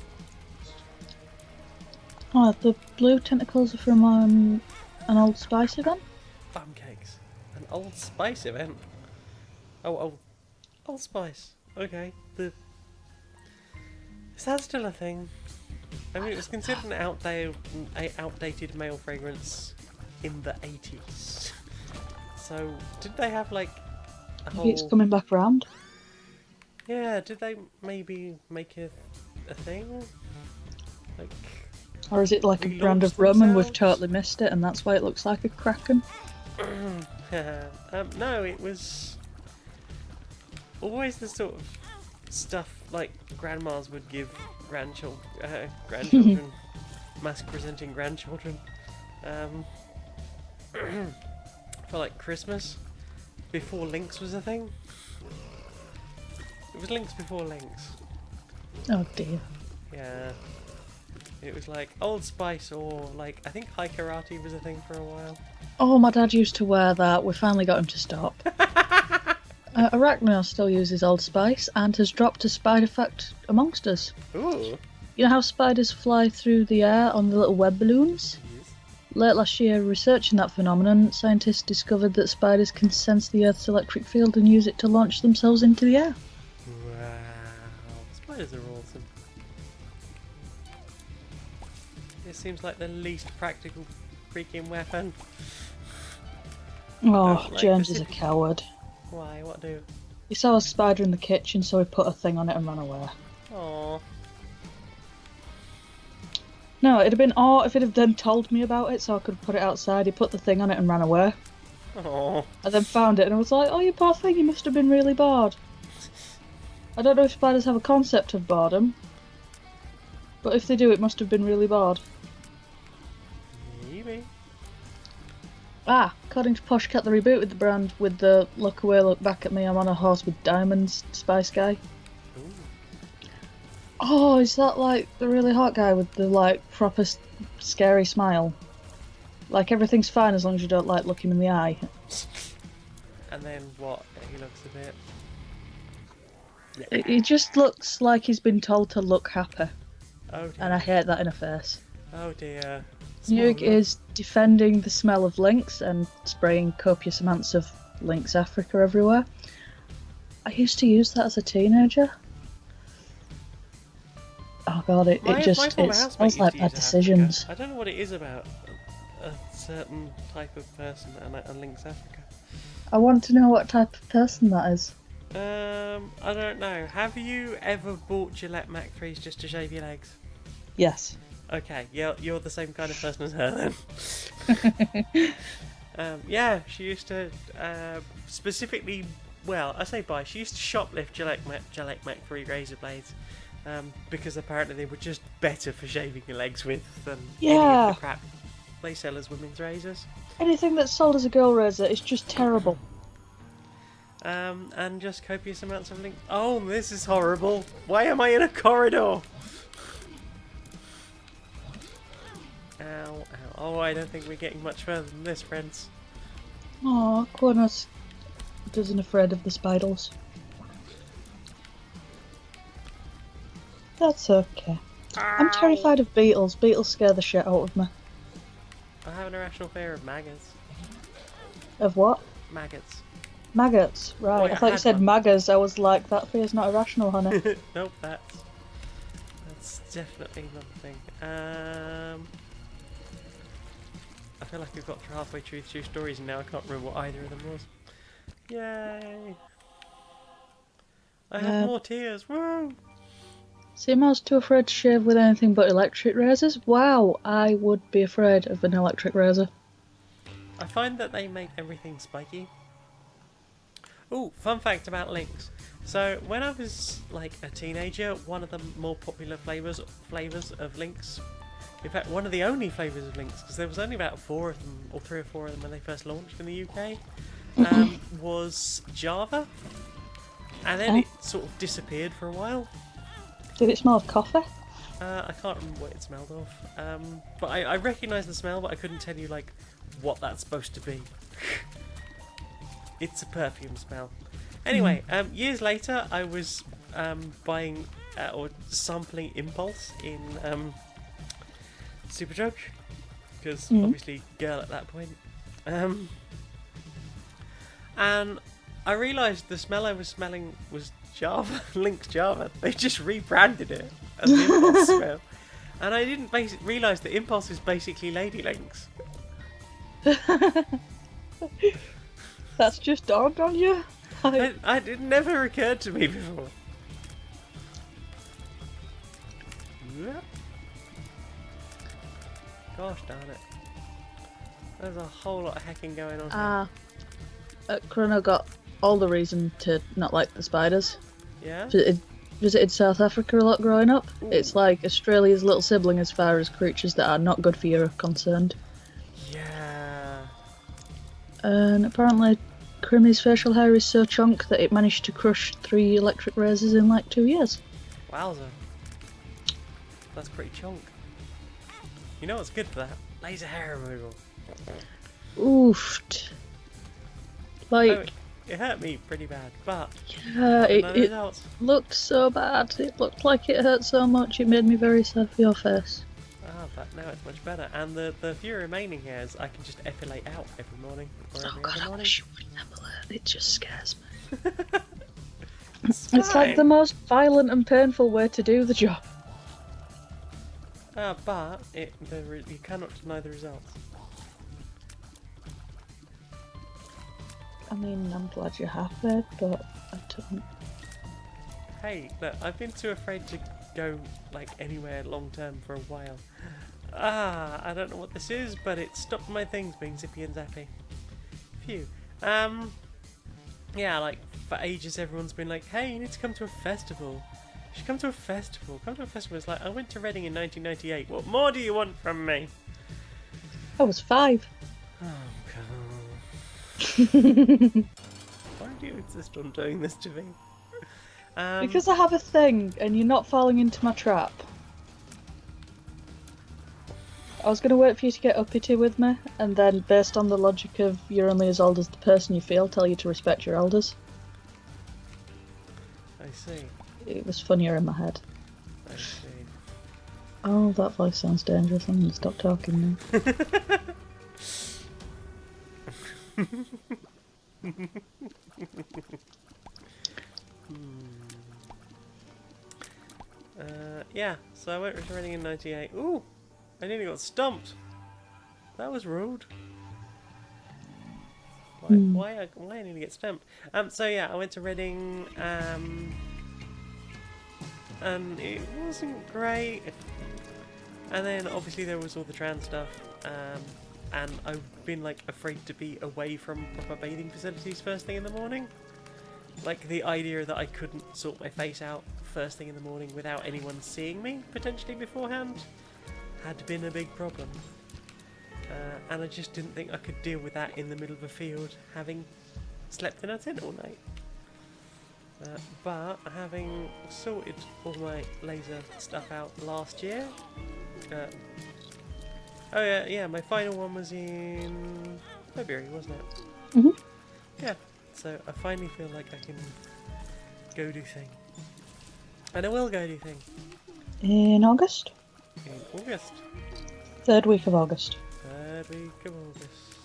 Oh, the blue tentacles are from an Old Spice event? Bum cakes. An Old Spice event. Oh, Old Spice. Okay. Is that still a thing? I mean, it was considered an outdated male fragrance in the 80s. So, did they have like a Maybe it's whole... coming back round. Yeah, did they maybe make a thing? Like... Or is it like a Relaunch brand of rum and we've themselves? totally missed it and that's why it looks like a Kraken? No, it was always the sort of stuff like grandmas would give grandchildren, mask-presenting grandchildren, for like Christmas, before Lynx was a thing. It was Lynx before Lynx. Oh dear. Yeah. It was like Old Spice or like, I think High Karate was a thing for a while. Oh, my dad used to wear that. We finally got him to stop. Arachno still uses Old Spice and has dropped a spider fact amongst us. Ooh. You know how spiders fly through the air on the little web balloons? Yes. Late last year, researching that phenomenon, scientists discovered that spiders can sense the Earth's electric field and use it to launch themselves into the air. Wow. Spiders are awesome. It seems like the least practical freaking weapon. Oh, like James the is a city- coward. Why? What do? He saw a spider in the kitchen, so he put a thing on it and ran away. Aww. No, it'd have been if he'd have then told me about it so I could put it outside. He put the thing on it and ran away. Aww. I then found it and I was like, oh, you poor thing, you must have been really bored. I don't know if spiders have a concept of boredom, but if they do, it must have been really bored. Maybe. Ah, according to Posh Cat, the rebooted the brand with the look away, look back at me, I'm on a horse with diamonds Spice guy. Ooh. Oh, is that like the really hot guy with the like proper scary smile? Like everything's fine as long as you don't like look him in the eye. And then what? He looks a bit... He just looks like he's been told to look happy, Oh dear. and I hate that in a face. Oh dear. Nuke Small is defending the smell of Lynx and spraying copious amounts of Lynx Africa everywhere. I used to use that as a teenager. Oh god, it My just former it housemate smells used like to bad use decisions. Africa. I don't know what it is about a certain type of person and Lynx Africa. I want to know what type of person that is. I don't know. Have you ever bought Gillette Mac 3s just to shave your legs? Yes. Okay, you're the same kind of person as her then. Yeah, she used to specifically, well, I say buy. She used to shoplift Gillette Mac 3 razor blades because apparently they were just better for shaving your legs with than any of Yeah. the crap they sell as women's razors. Anything that's sold as a girl razor is just terrible. And just copious amounts of link. Oh, this is horrible. Why am I in a corridor? Ow, ow. Oh, I don't think we're getting much further than this, friends. Aw, Cornus isn't afraid of the spiders. That's okay. I'm terrified of beetles. Beetles scare the shit out of me. I have an irrational fear of maggots. Of what? Maggots. Maggots, right. Oh, yeah, I thought you said one. maggots. I was like, that fear's not irrational, honey. Nope, that's definitely another thing. I feel like we've got halfway through 2 stories and now I can't remember what either of them was. Yay! I have more tears. Woo! Seamouse too afraid to shave with anything but electric razors? Wow, I would be afraid of an electric razor. I find that they make everything spiky. Ooh, fun fact about Lynx. So when I was like a teenager, one of the more popular flavours of Lynx, in fact one of the only flavours of Lynx, because there was only about 4 of them, or 3 or 4 of them when they first launched in the UK, was Java. And then it sort of disappeared for a while. Did it smell of coffee? I can't remember what it smelled of. But I recognise the smell, but I couldn't tell you like what that's supposed to be. It's a perfume smell. Anyway, years later, I was buying or sampling Impulse in Superdrug, because obviously girl at that point. And I realised the smell I was smelling was Java, Lynx Java. They just rebranded it as the Impulse smell. And I didn't realise that Impulse is basically Lady Lynx. That's just dawned on you? It never occurred to me before. Yep. Gosh darn it. There's a whole lot of hacking going on here. Chrono got all the reason to not like the spiders. Yeah? Visited South Africa a lot growing up. Ooh. It's like Australia's little sibling as far as creatures that are not good for you are concerned. Yeah. And apparently Crimmy's facial hair is so chunk that it managed to crush 3 electric razors in like 2 years. Wowza. That's pretty chunk. You know what's good for that? Laser hair removal. Oofed. Like, it hurt me pretty bad, but yeah, it results. looked so bad. It looked like it hurt so much, it made me very sad for your face. Ah, but now it's much better. And the few remaining hairs I can just epilate out every morning or every other I morning. wish you wouldn't epilate. It just scares me. It's It's like the most violent and painful way to do the job. But you cannot deny the results. I mean, I'm glad you're happy, but I don't. Hey, look, I've been too afraid to go like anywhere long term for a while. I don't know what this is, but it stopped my things being zippy and zappy. Phew. Yeah, like for ages everyone's been like, hey, you need to come to a festival. You should come to a festival. Come to a festival. It's like, I went to Reading in 1998. What more do you want from me? I was 5. Oh, God. Why do you insist on doing this to me? Because I have a thing, and you're not falling into my trap. I was going to wait for you to get uppity with me, and then, based on the logic of you're only as old as the person you feel, tell you to respect your elders. I see. It was funnier in my head. I see. Oh, that voice sounds dangerous. I'm going to stop talking now. Yeah, so I went to Reading in 98. Ooh! I nearly got stumped! That was rude. Why I nearly get stumped? So yeah, I went to Reading, and it wasn't great. And then obviously there was all the trans stuff, and I've been like afraid to be away from proper bathing facilities first thing in the morning. Like the idea that I couldn't sort my face out first thing in the morning without anyone seeing me potentially beforehand had been a big problem. and I just didn't think I could deal with that in the middle of a field, having slept in a tent all night. But having sorted all my laser stuff out last year, oh yeah, my final one was in February, wasn't it? Mhm. Yeah, so I finally feel like I can go do thing. And I will go do thing. In August? In August. 3rd week of August. 3rd week of August.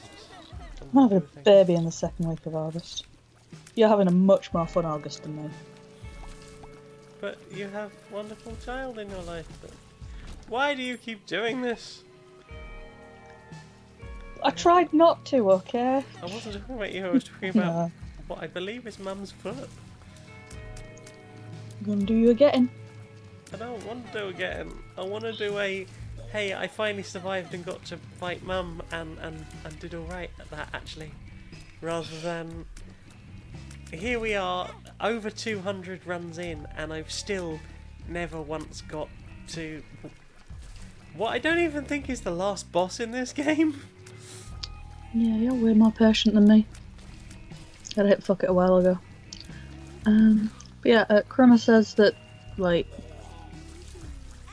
I'm having a baby in the 2nd week of August. You're having a much more fun August than me. But you have a wonderful child in your life. But why do you keep doing this? I tried not to, okay? I wasn't talking about you, I was talking about No. what I believe is Mum's foot. I'm gonna do you a getting. I don't want to do again. I want to do a, hey, I finally survived and got to fight Mum and did alright at that, actually. Rather than, here we are, over 200 runs in, and I've still never once got to what I don't even think is the last boss in this game. Yeah, you're way more patient than me. I'd hit fuck it a while ago. But yeah, Chrono says that, like,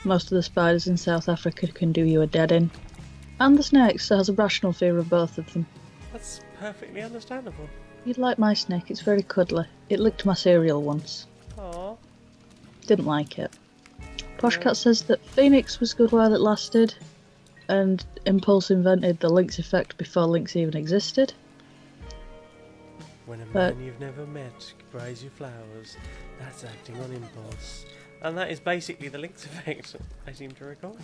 most of the spiders in South Africa can do you a dead in. And the snakes, so has a rational fear of both of them. That's perfectly understandable. You'd like my snake, it's very cuddly. It licked my cereal once. Aww. Didn't like it. Poshcat says that Phoenix was good while it lasted, and Impulse invented the Lynx effect before Lynx even existed. When a man you've never met buys you flowers, that's acting on impulse. And that is basically the Lynx effect, I seem to recall.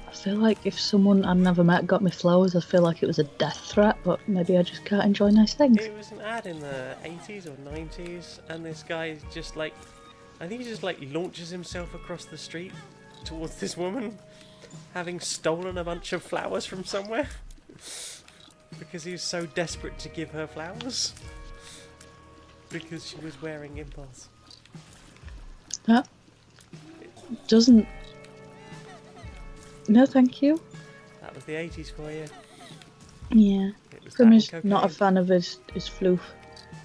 I feel like if someone I'd never met got me flowers, I feel like it was a death threat, but maybe I just can't enjoy nice things. It was an ad in the 80s or 90s, and this guy just like, I think he just like launches himself across the street towards this woman, having stolen a bunch of flowers from somewhere. Because he was so desperate to give her flowers. Because she was wearing Impulse. That doesn't... No, thank you. That was the 80s for you. Yeah. It was Grim that is and not a cocaine. fan of his floof,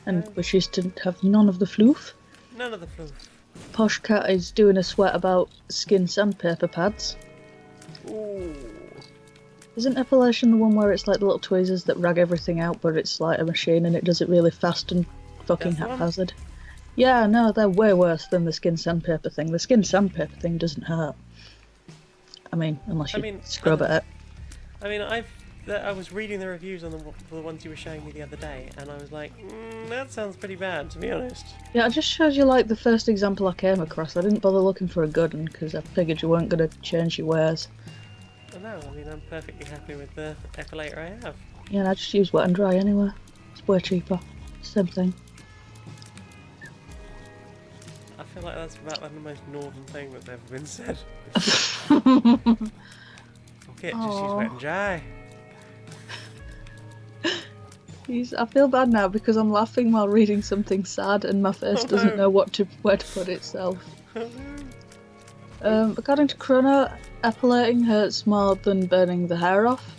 and wishes to have none of the floof. None of the floof. Poshcat is doing a sweat about skin sandpaper pads. Ooh. Isn't epilation the one where it's like the little tweezers that rag everything out, but it's like a machine and it does it really fast and fucking That's the one? haphazard? Yeah, no, they're way worse than the skin sandpaper thing. The skin sandpaper thing doesn't hurt. I mean, unless you scrub at it. I mean, I was reading the reviews on the ones you were showing me the other day, and I was like, that sounds pretty bad, to be honest. Yeah, I just showed you like the first example I came across. I didn't bother looking for a good one because I figured you weren't going to change your wares. No, I mean, I'm perfectly happy with the epilator I have. Yeah, and I just use wet and dry anyway. It's way cheaper. Same thing. I feel like that's about the most northern thing that's ever been said. Okay, just use wet and dry. I feel bad now because I'm laughing while reading something sad and my face doesn't know where to put itself. According to Chrono, epilating hurts more than burning the hair off.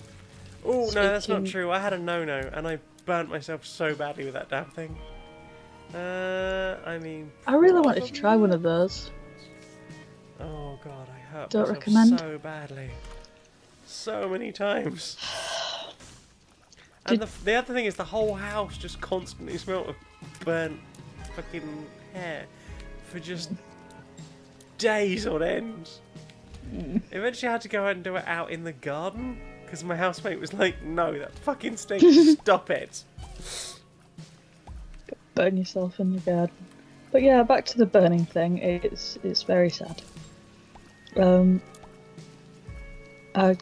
Oh, no, that's not true. I had a no-no and I burnt myself so badly with that damn thing. I mean... I really wanted to try one of those. Oh god, I hurt Don't myself recommend. so badly. So many times. And the other thing is the whole house just constantly smelled of burnt fucking hair for just days on end. Eventually I had to go out and do it out in the garden because my housemate was like, no, that fucking stinks, stop it. Burn yourself in the garden. But yeah, back to the burning thing. It's very sad. I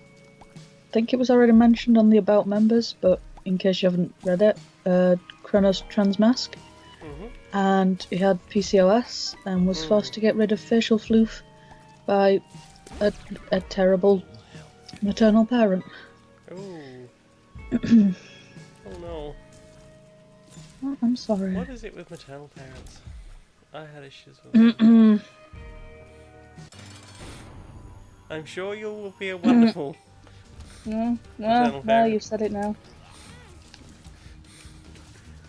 think it was already mentioned on the About members, but in case you haven't read it, Kronos transmask, and he had PCOS and was forced to get rid of facial floof by a terrible maternal parent. Ooh. Oh no. Oh, I'm sorry. What is it with maternal parents? I had issues with them. I'm sure you will be a wonderful No, maternal no, parent. you've said it now.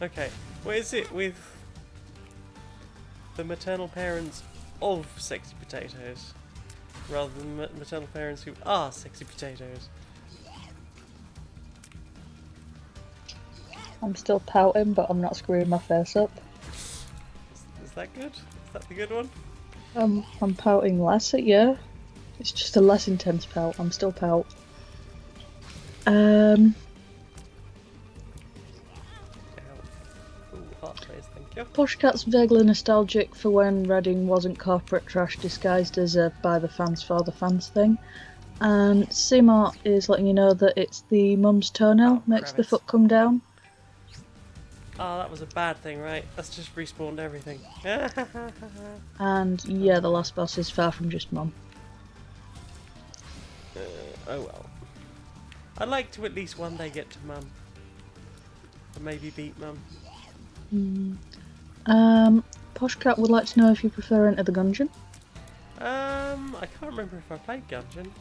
Okay, what is it with the maternal parents of sexy potatoes rather than maternal parents who are sexy potatoes? I'm still pouting, but I'm not screwing my face up. Is that good? Is that the good one? I'm pouting less at you. It's just a less intense pout. I'm still pout. Ow. Ooh, heart place, thank you. Pushcat's vaguely nostalgic for when Reading wasn't corporate trash disguised as a by the fans for the fans thing. And SMR is letting you know that it's the mum's toenail makes the Kravitz. foot come down. Oh, that was a bad thing, right? That's just respawned everything. And yeah, the last boss is far from just mum. Oh well. I'd like to at least one day get to Mum. Or maybe beat Mum. Pushcat would like to know if you prefer Enter the Gungeon. I can't remember if I played Gungeon.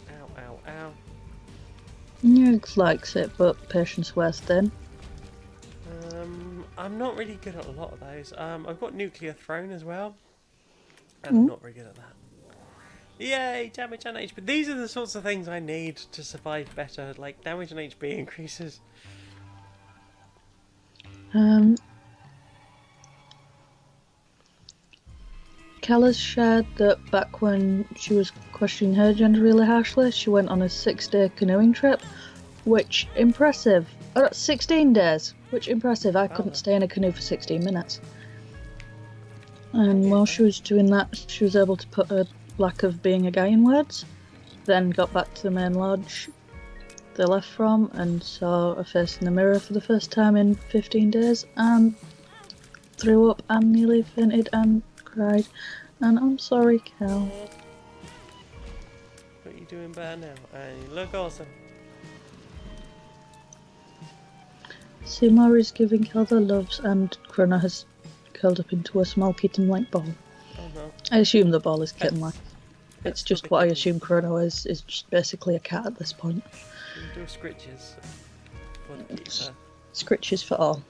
Ow, ow, ow. Nugs likes it, but patience wears thin. I'm not really good at a lot of those. I've got Nuclear Throne as well. And I'm not very good at that. Yay, damage and HP. These are the sorts of things I need to survive better, like damage and HP increases. Kella's shared that back when she was questioning her gender really harshly, she went on a 6-day canoeing trip, which impressive. 16 days, which impressive. I couldn't stay in a canoe for 16 minutes. And while she was doing that, she was able to put her lack of being a guy in words, then got back to the main lodge they left from and saw a face in the mirror for the first time in 15 days and threw up and nearly fainted and cried. And I'm sorry, Cal. But you're doing better now, and you look awesome. Seymour is giving Cal the loves and Chrono has curled up into a small kitten-like ball. Oh no. I assume the ball is kitten-like. That's It's just the what I kitten. assume Chrono is just basically a cat at this point. You do scritches for the pizza. Scritches for all.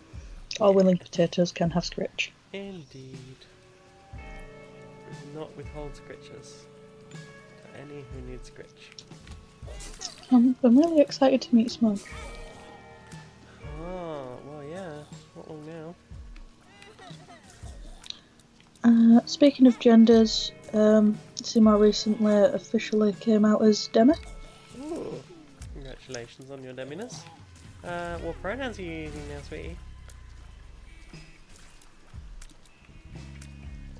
All willing potatoes can have scritch. Indeed. We will not withhold scritches to any who need scritch. I'm really excited to meet Smudge. Oh, well yeah. Not long now. Speaking of genders, Seymour recently officially came out as Demi. Ooh. Congratulations on your deminess. What pronouns are you using now, sweetie?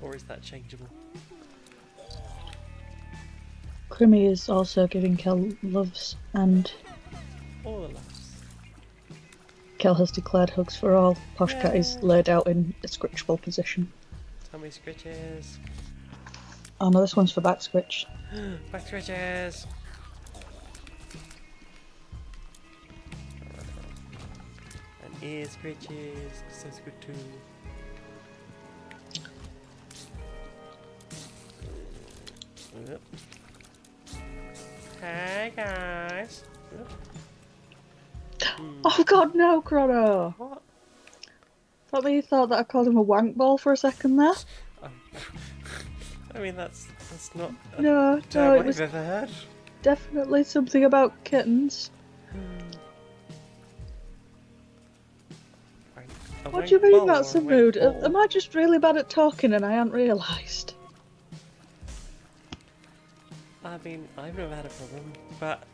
Or is that changeable? Crimmy is also giving Kel loves, and All the loves. Kel has declared hugs for all. Poshcat is laid out in a scritchable position. Tummy scritches. Oh no, this one's for back scritch. Back scritches. And ear scritches, 'cause that's good too. Yep. Hey guys. Yep. Oh god, no, Chrono! What? Thought you thought that I called him a wank ball for a second there? Oh. I mean, that's not a No, term it I've was ever heard. definitely something about kittens. A What do you wank mean ball that's or a wank mood? ball? Am I just really bad at talking and I hadn't realised? I mean, I've never had a problem, but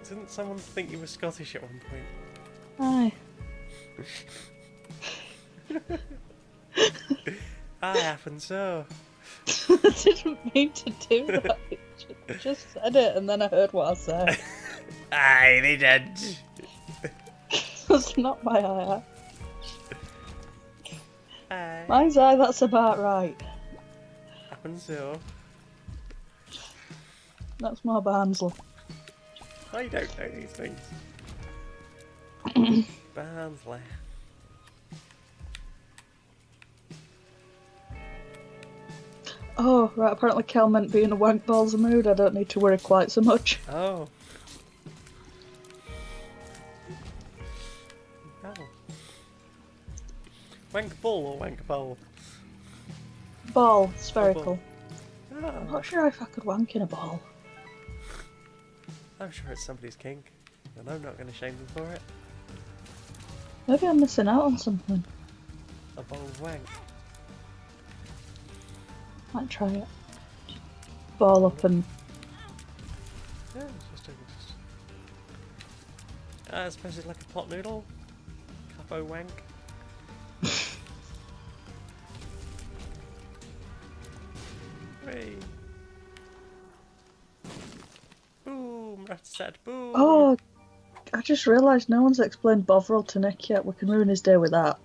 didn't someone think you were Scottish at one point? Aye. I happen so. I didn't mean to do that. I just said it and then I heard what I said. Aye, they did. That's not my eye. Aye. Mine's eye, that's about right. Happen so. That's more Barnsley. I don't know these things. Barnsley. Oh, right, apparently Cal meant being a wank ball's a mood. I don't need to worry quite so much. Oh. Oh. Wank ball or wank bowl? Ball, spherical. Oh. I'm not sure if I could wank in a ball. I'm sure it's somebody's kink, and I'm not going to shame them for it. Maybe I'm missing out on something. A bowl of wank. Might try it. Ball up and... Yeah, I suppose it's like a pot noodle. Capo wank. Hey. Boom! That's set. Boom! Oh, I just realised no one's explained Bovril to Nick yet. We can ruin his day with that.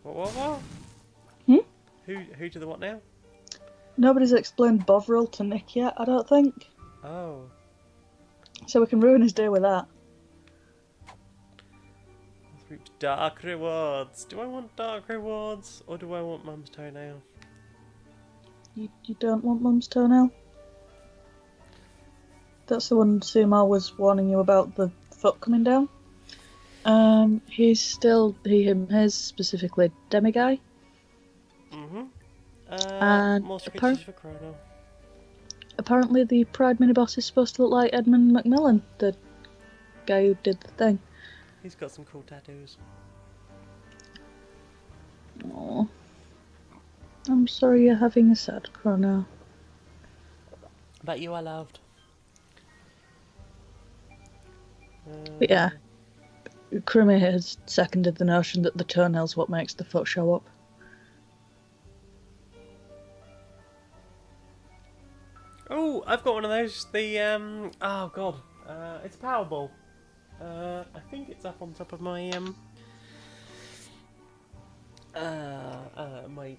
What? Hmm? Who to the what now? Nobody's explained Bovril to Nick yet, I don't think. Oh. So we can ruin his day with that. Dark rewards. Do I want dark rewards or do I want Mum's toenail? You don't want Mum's toenail? That's the one SMR was warning you about, the foot coming down. He's still, him, his, specifically, Demiguy. Mm-hmm. And more scratches for Chrono. Apparently the Pride mini-boss is supposed to look like Edmund Macmillan, the guy who did the thing. He's got some cool tattoos. Aww. I'm sorry you're having a sad Chrono. But you are loved. But yeah, Crummy has seconded the notion that the toenail's what makes the foot show up. Oh, I've got one of those. The oh god, it's a Powerball. I think it's up on top of my my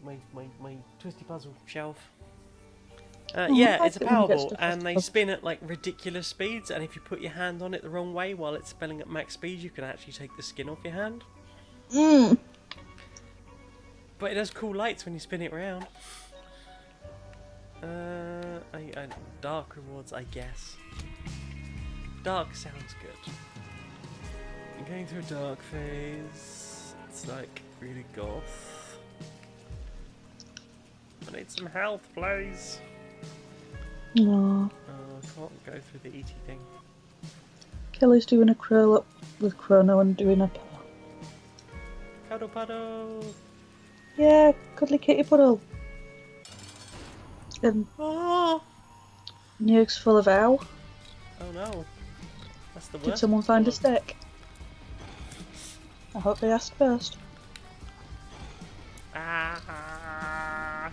twisty puzzle shelf. Yeah, it's a Powerball, and they spin at like ridiculous speeds. And if you put your hand on it the wrong way while it's spinning at max speed, you can actually take the skin off your hand. But it does cool lights when you spin it around. Dark rewards, I guess. Dark sounds good. I'm going through a dark phase. It's like really goth. I need some health, please. Aww. I can't go through the ET thing. Kelly's doing a curl up with Chrono and doing a pillow. Cuddle puddle. Yeah, cuddly kitty puddle. And Nuke's full of ow. Oh no. That's the worst. Did someone find a stick? I hope they asked first. Ah.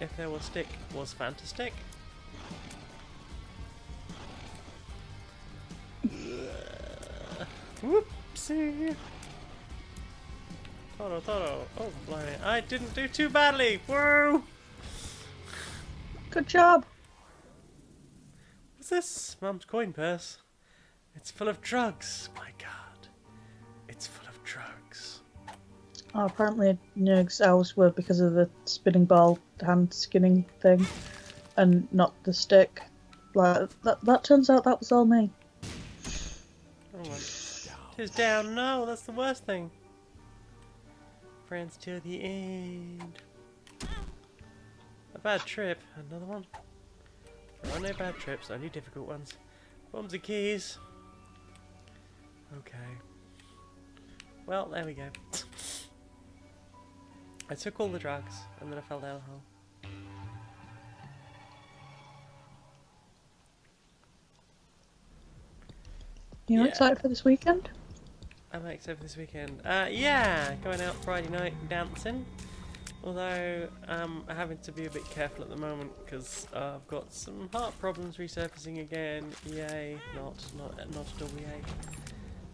If there was stick, was fantastic. Whoopsie. Toro. Oh, blimey. I didn't do too badly. Whoa. Good job. What's this? Mum's coin purse. It's full of drugs. My god. It's full of drugs. Oh, apparently Nurg's owls were because of the spinning ball hand skinning thing and not the stick. Like, that turns out that was all me. Oh my. Tis down. No, that's the worst thing. Friends till the end. A bad trip. Another one. There are no bad trips, only difficult ones. Bombs and keys. Okay. Well, there we go. I took all the drugs, and then I fell down a hole. You're excited for this weekend? I'm excited for this weekend. Yeah, going out Friday night dancing. Although I'm having to be a bit careful at the moment because I've got some heart problems resurfacing again. Yay! Not at all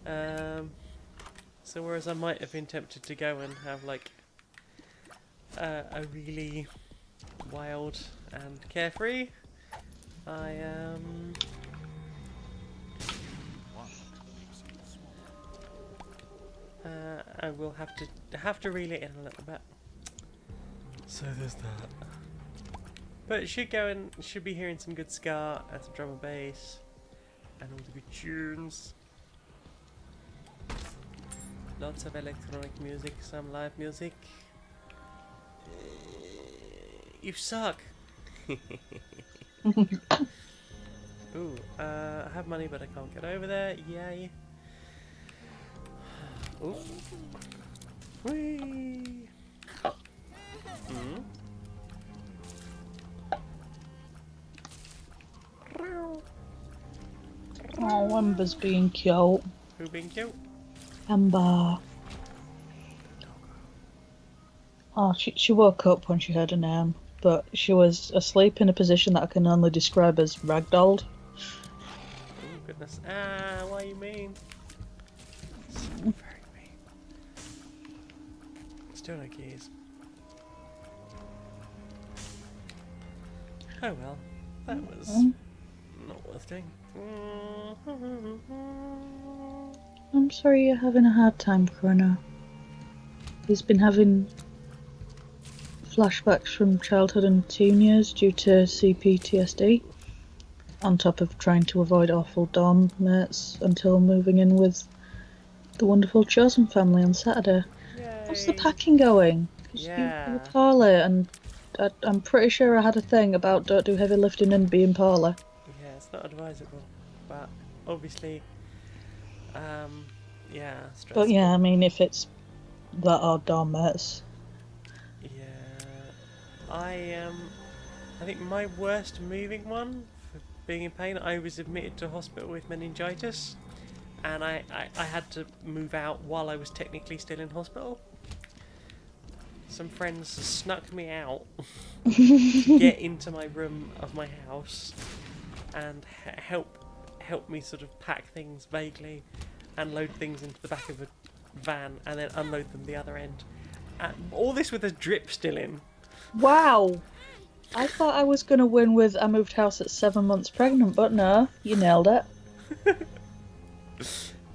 yay. So whereas I might have been tempted to go and have like a really wild and carefree, I will have to reel it in a little bit. So there's that. But it should be hearing some good ska and some drum and bass and all the good tunes. Lots of electronic music, some live music. You suck. Ooh, I have money but I can't get over there. Yay. Ooh. Whee. Oh, Ember's being cute. Who being cute? Ember. Oh, she woke up when she heard her name, but she was asleep in a position that I can only describe as ragdolled. Oh goodness. Ah, why you mean? So very mean. Still no keys. Oh well. That was not worth doing. I'm sorry you're having a hard time, Chrono. He's been having flashbacks from childhood and teen years due to CPTSD, on top of trying to avoid awful dorm mates until moving in with the wonderful Chosen family on Saturday. Yay. How's the packing going? 'Cause Yeah. you were poorly, and I'm pretty sure I had a thing about don't do heavy lifting and being poorly. Yeah, it's not advisable, but obviously, yeah, stressful. But yeah, I mean, if it's that or dorm mates. Yeah, I think my worst moving one for being in pain. I was admitted to hospital with meningitis, and I had to move out while I was technically still in hospital. Some friends snuck me out to get into my room of my house and help me sort of pack things vaguely and load things into the back of a van and then unload them the other end. And all this with a drip still in. Wow! I thought I was going to win with I moved house at 7 months pregnant, but no, you nailed it.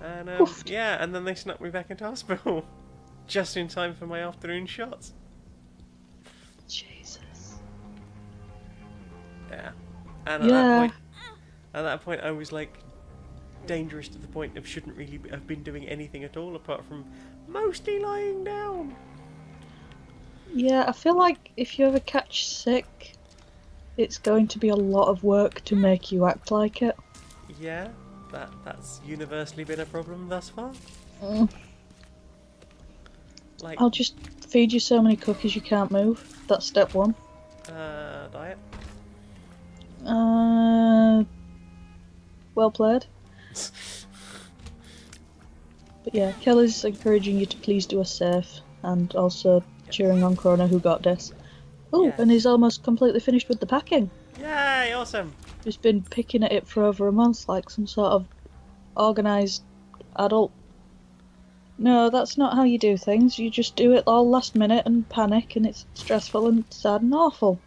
And yeah, and then they snuck me back into hospital just in time for my afternoon shots. Jesus. Yeah. And Yeah. at that point I was like dangerous to the point of shouldn't really have been doing anything at all apart from mostly lying down. Yeah, I feel like if you ever catch sick, it's going to be a lot of work to make you act like it. Yeah, that's universally been a problem thus far. Like, I'll just feed you so many cookies you can't move. That's step one. diet. Well played. But yeah, Kelly's encouraging you to please do us safe, and also cheering on Chrono who got this. Oh, Yes. and he's almost completely finished with the packing. Yay, awesome. He's been picking at it for over a month like some sort of organised adult. No, that's not how you do things. You just do it all last minute and panic, and it's stressful and sad and awful.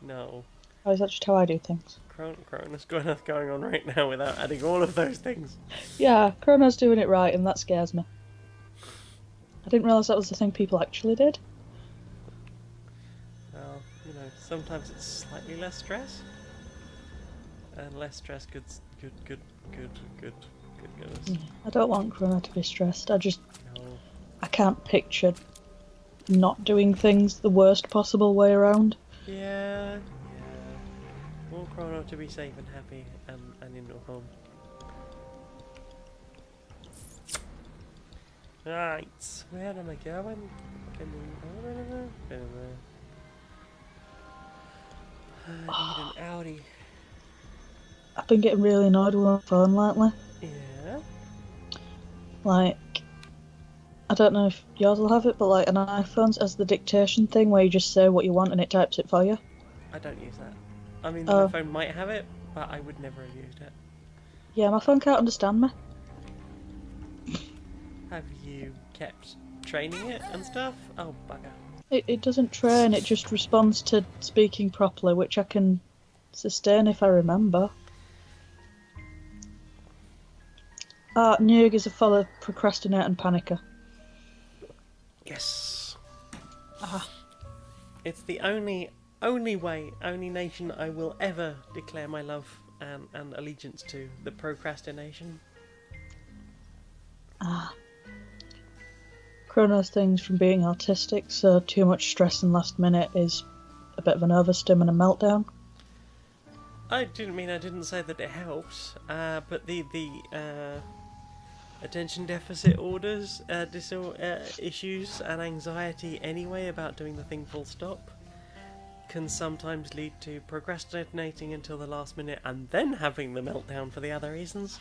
No. Oh, is that just how I do things? Chronos got enough going on right now without adding all of those things. Yeah, Chrono's doing it right, and that scares me. I didn't realise that was the thing people actually did. Well, sometimes it's slightly less stress. And less stress good goes. I don't want Chrono to be stressed. No. I can't picture not doing things the worst possible way around. Yeah. Want Chrono to be safe and happy and in your home. Right, where am I going? I need an Audi. I've been getting really annoyed with my phone lately. Yeah. Like, I don't know if yours will have it, but like an iPhone has the dictation thing where you just say what you want and it types it for you. I don't use that. I mean, my phone might have it, but I would never have used it. Yeah, my phone can't understand me. Have you kept training it and stuff? Oh, bugger. It doesn't train, it just responds to speaking properly, which I can sustain if I remember. Newg is a fellow procrastinator and panicker. Yes. Ah. It's the only way, only nation I will ever declare my love and allegiance to, the procrastination. Chronos things from being autistic, so too much stress and last minute is a bit of an overstim and a meltdown. I didn't say that it helps, but the attention deficit issues and anxiety anyway about doing the thing full stop can sometimes lead to procrastinating until the last minute and then having the meltdown for the other reasons.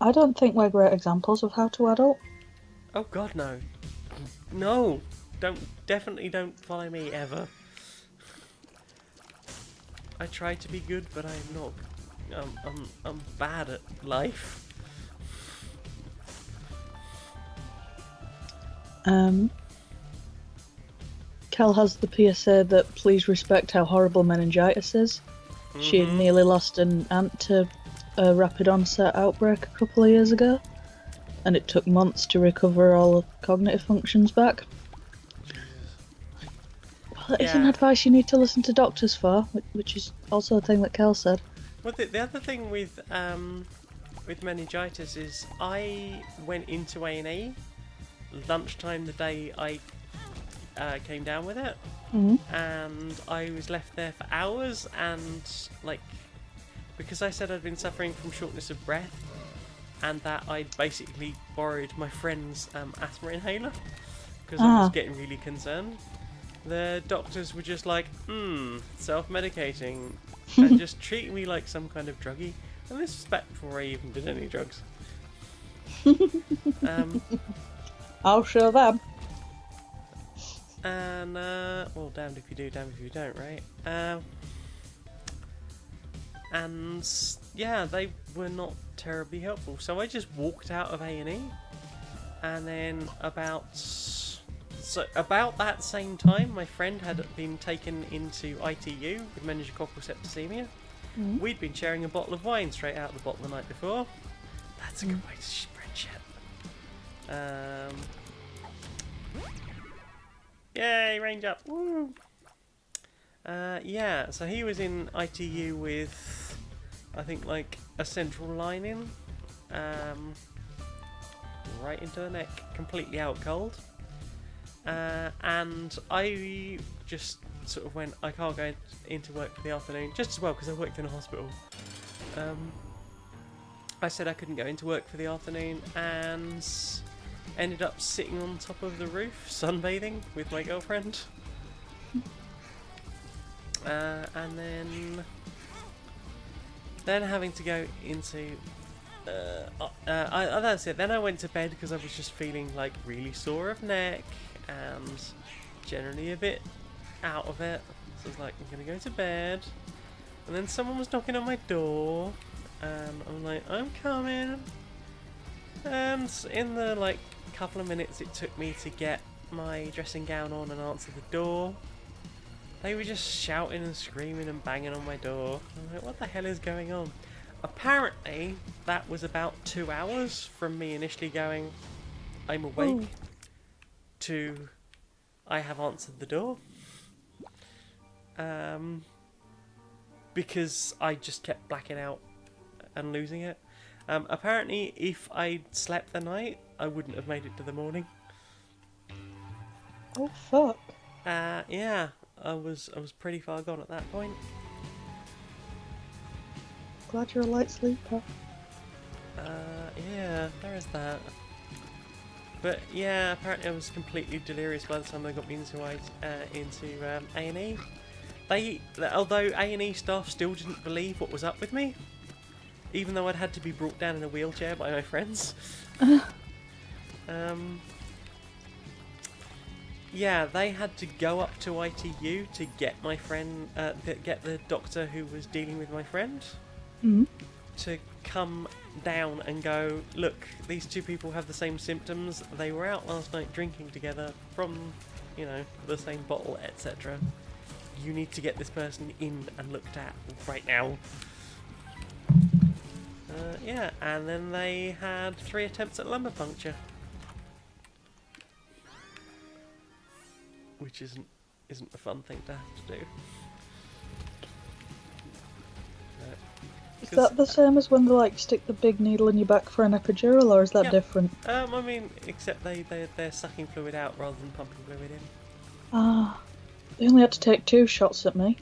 I don't think we're great examples of how to adult. Oh God, no. No! Definitely don't follow me ever. I try to be good, but I'm not. I'm bad at life. Kel has the PSA that please respect how horrible meningitis is. She had nearly lost an aunt to a rapid onset outbreak a couple of years ago, and it took months to recover all the cognitive functions back. Well, that isn't advice you need to listen to doctors for, which is also a thing that Kel said. Well, the other thing with meningitis is I went into A&E lunchtime the day I came down with it, and I was left there for hours, and because I said I'd been suffering from shortness of breath and that I'd basically borrowed my friend's asthma inhaler because I was getting really concerned, the doctors were just like, self-medicating and just treating me like some kind of druggie, and this was back before I even did any drugs. I'll show them. And, well, damned if you do, damned if you don't, right? And, yeah, they were not terribly helpful. So I just walked out of A&E, and then about that same time, my friend had been taken into ITU with meningococcal septicemia. We'd been sharing a bottle of wine straight out of the bottle the night before. That's a good way to spread shit. Yay, range up! Woo! Yeah, so he was in ITU with, I think, like a central line in, right into the neck, completely out cold. And I just sort of went, I can't go into work for the afternoon, just as well because I worked in a hospital. I said I couldn't go into work for the afternoon and ended up sitting on top of the roof, sunbathing with my girlfriend. And then having to go into... that's it. Then I went to bed because I was just feeling like really sore of neck and generally a bit out of it. So I was like, I'm going to go to bed. And then someone was knocking on my door. And I'm like, I'm coming. And in the couple of minutes it took me to get my dressing gown on and answer the door, they were just shouting and screaming and banging on my door. I'm like, what the hell is going on? Apparently that was about 2 hours from me initially going, I'm awake, to I have answered the door. Because I just kept blacking out and losing it. Apparently, if I'd slept the night, I wouldn't have made it to the morning. Oh fuck. Yeah, I was pretty far gone at that point. Glad you're a light sleeper. Yeah, there is that. But yeah, apparently I was completely delirious by the time they got me into A&E. Although A&E staff still didn't believe what was up with me, even though I'd had to be brought down in a wheelchair by my friends. Yeah, they had to go up to ITU to get my friend, get the doctor who was dealing with my friend to come down and go, look, these two people have the same symptoms, they were out last night drinking together from, the same bottle, etc. You need to get this person in and looked at right now. Yeah, and then they had 3 attempts at lumbar puncture. which isn't a fun thing to have to do. Is that the same as when they like stick the big needle in your back for an epidural, or is that different? I mean, except they're sucking fluid out rather than pumping fluid in. Ah, they only had to take 2 shots at me.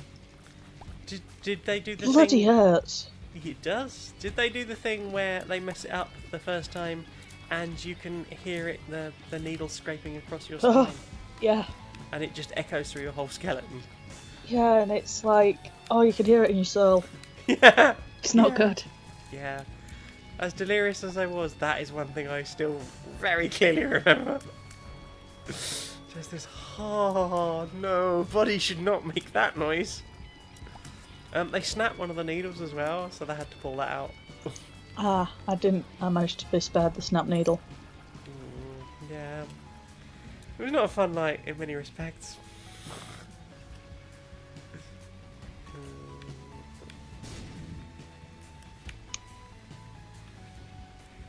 Did they do the Bloody thing? hurts. It does. Did they do the thing where they mess it up the first time, and you can hear it, the needle scraping across your spine, Yeah. and it just echoes through your whole skeleton? Yeah, and it's like, oh, you can hear it in your soul. Yeah. It's not good. Yeah. As delirious as I was, that is one thing I still very clearly remember. Just this, oh no, body should not make that noise. They snapped one of the needles as well, so they had to pull that out. Ah, I didn't. I managed to be spared the snap needle. Yeah. It was not a fun night in many respects.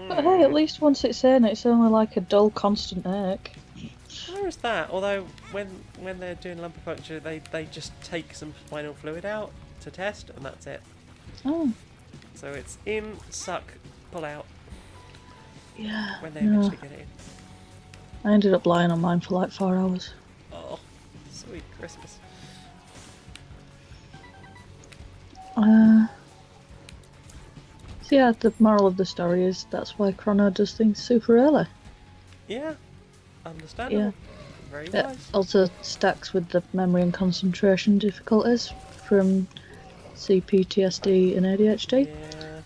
But hey, at least once it's in, it's only like a dull, constant ache. Where is that? Although, when they're doing lumbar puncture, they just take some spinal fluid out to test, and that's it. Oh. So it's in, suck, pull out. Yeah. When they eventually get it in. I ended up lying on mine for like 4 hours. Oh, sweet Christmas. So yeah, the moral of the story is that's why Chrono does things super early. Yeah, understandable. Yeah. Very It wise. also stacks with the memory and concentration difficulties from CPTSD and ADHD. Yeah.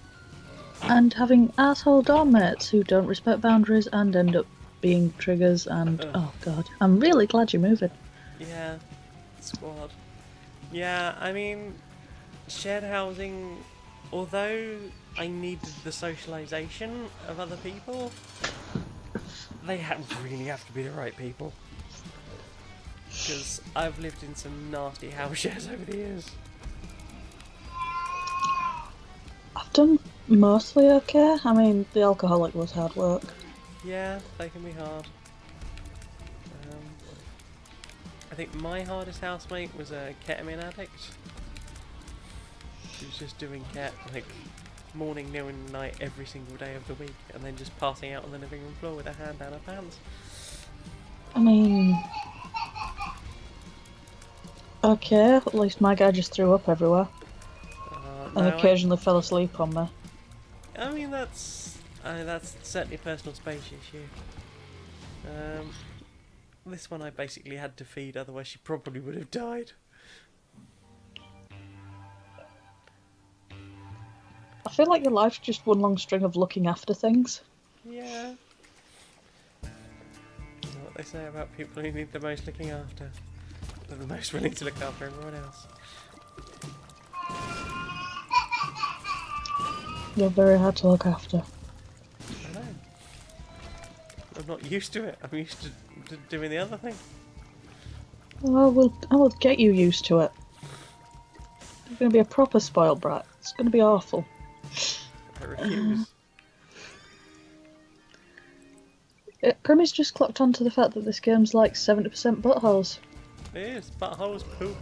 And having asshole dorm mates who don't respect boundaries and end up being triggers and oh god. I'm really glad you're moving. Yeah. Squad. Yeah, I mean, shared housing, although I needed the socialisation of other people, they really have to be the right people. Because I've lived in some nasty house shares over the years. I've done mostly okay. I mean, the alcoholic was hard work. Yeah, they can be hard. I think my hardest housemate was a ketamine addict. She was just doing ket like morning, noon, and night every single day of the week, and then just passing out on the living room floor with her hand down her pants. I mean, okay, at least my guy just threw up everywhere and No, occasionally fell asleep on me. I mean that's certainly a personal space issue. This one I basically had to feed, otherwise she probably would have died. I feel like your life's just one long string of looking after things. Yeah. You know what they say about people who need the most looking after. They're the most willing to look after everyone else. You're very hard to look after. I know. I'm not used to it. I'm used to doing the other thing. Well, I will get you used to it. You're going to be a proper spoiled brat. It's going to be awful. I refuse. Grimmy's just clocked onto the fact that this game's like 70% buttholes. It is. Buttholes, poop.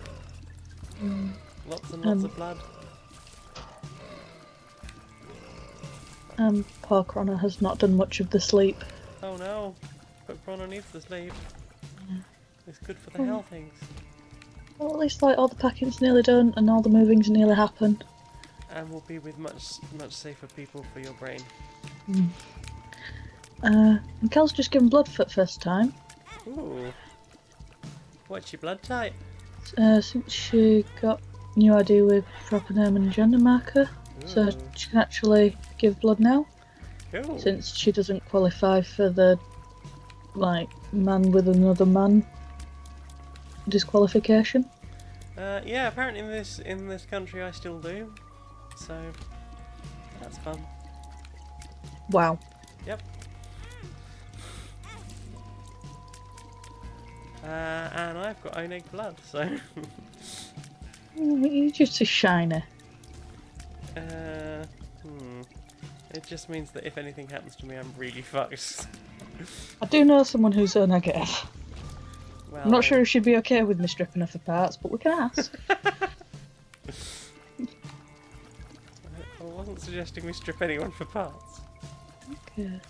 Lots and lots of blood. Poor Connor has not done much of the sleep. Oh no. But Chrono needs to sleep. It's good for the health things. Well, at least like all the packing's nearly done and all the moving's nearly happened. And will be with much safer people for your brain. And Kel's just given blood for the first time. Ooh. What's your blood type? Since she got new ID with proper name and gender marker. Ooh. So she can actually give blood now. Cool. Since she doesn't qualify for the like man with another man disqualification. Yeah, apparently in this country I still do. So that's fun. Wow. Yep. And I've got own egg blood, so You're just a shiner. It just means that if anything happens to me, I'm really fucked. I do know someone who's O negative. I'm not sure if she'd be okay with me stripping her for parts, but we can ask. I wasn't suggesting we strip anyone for parts. Okay.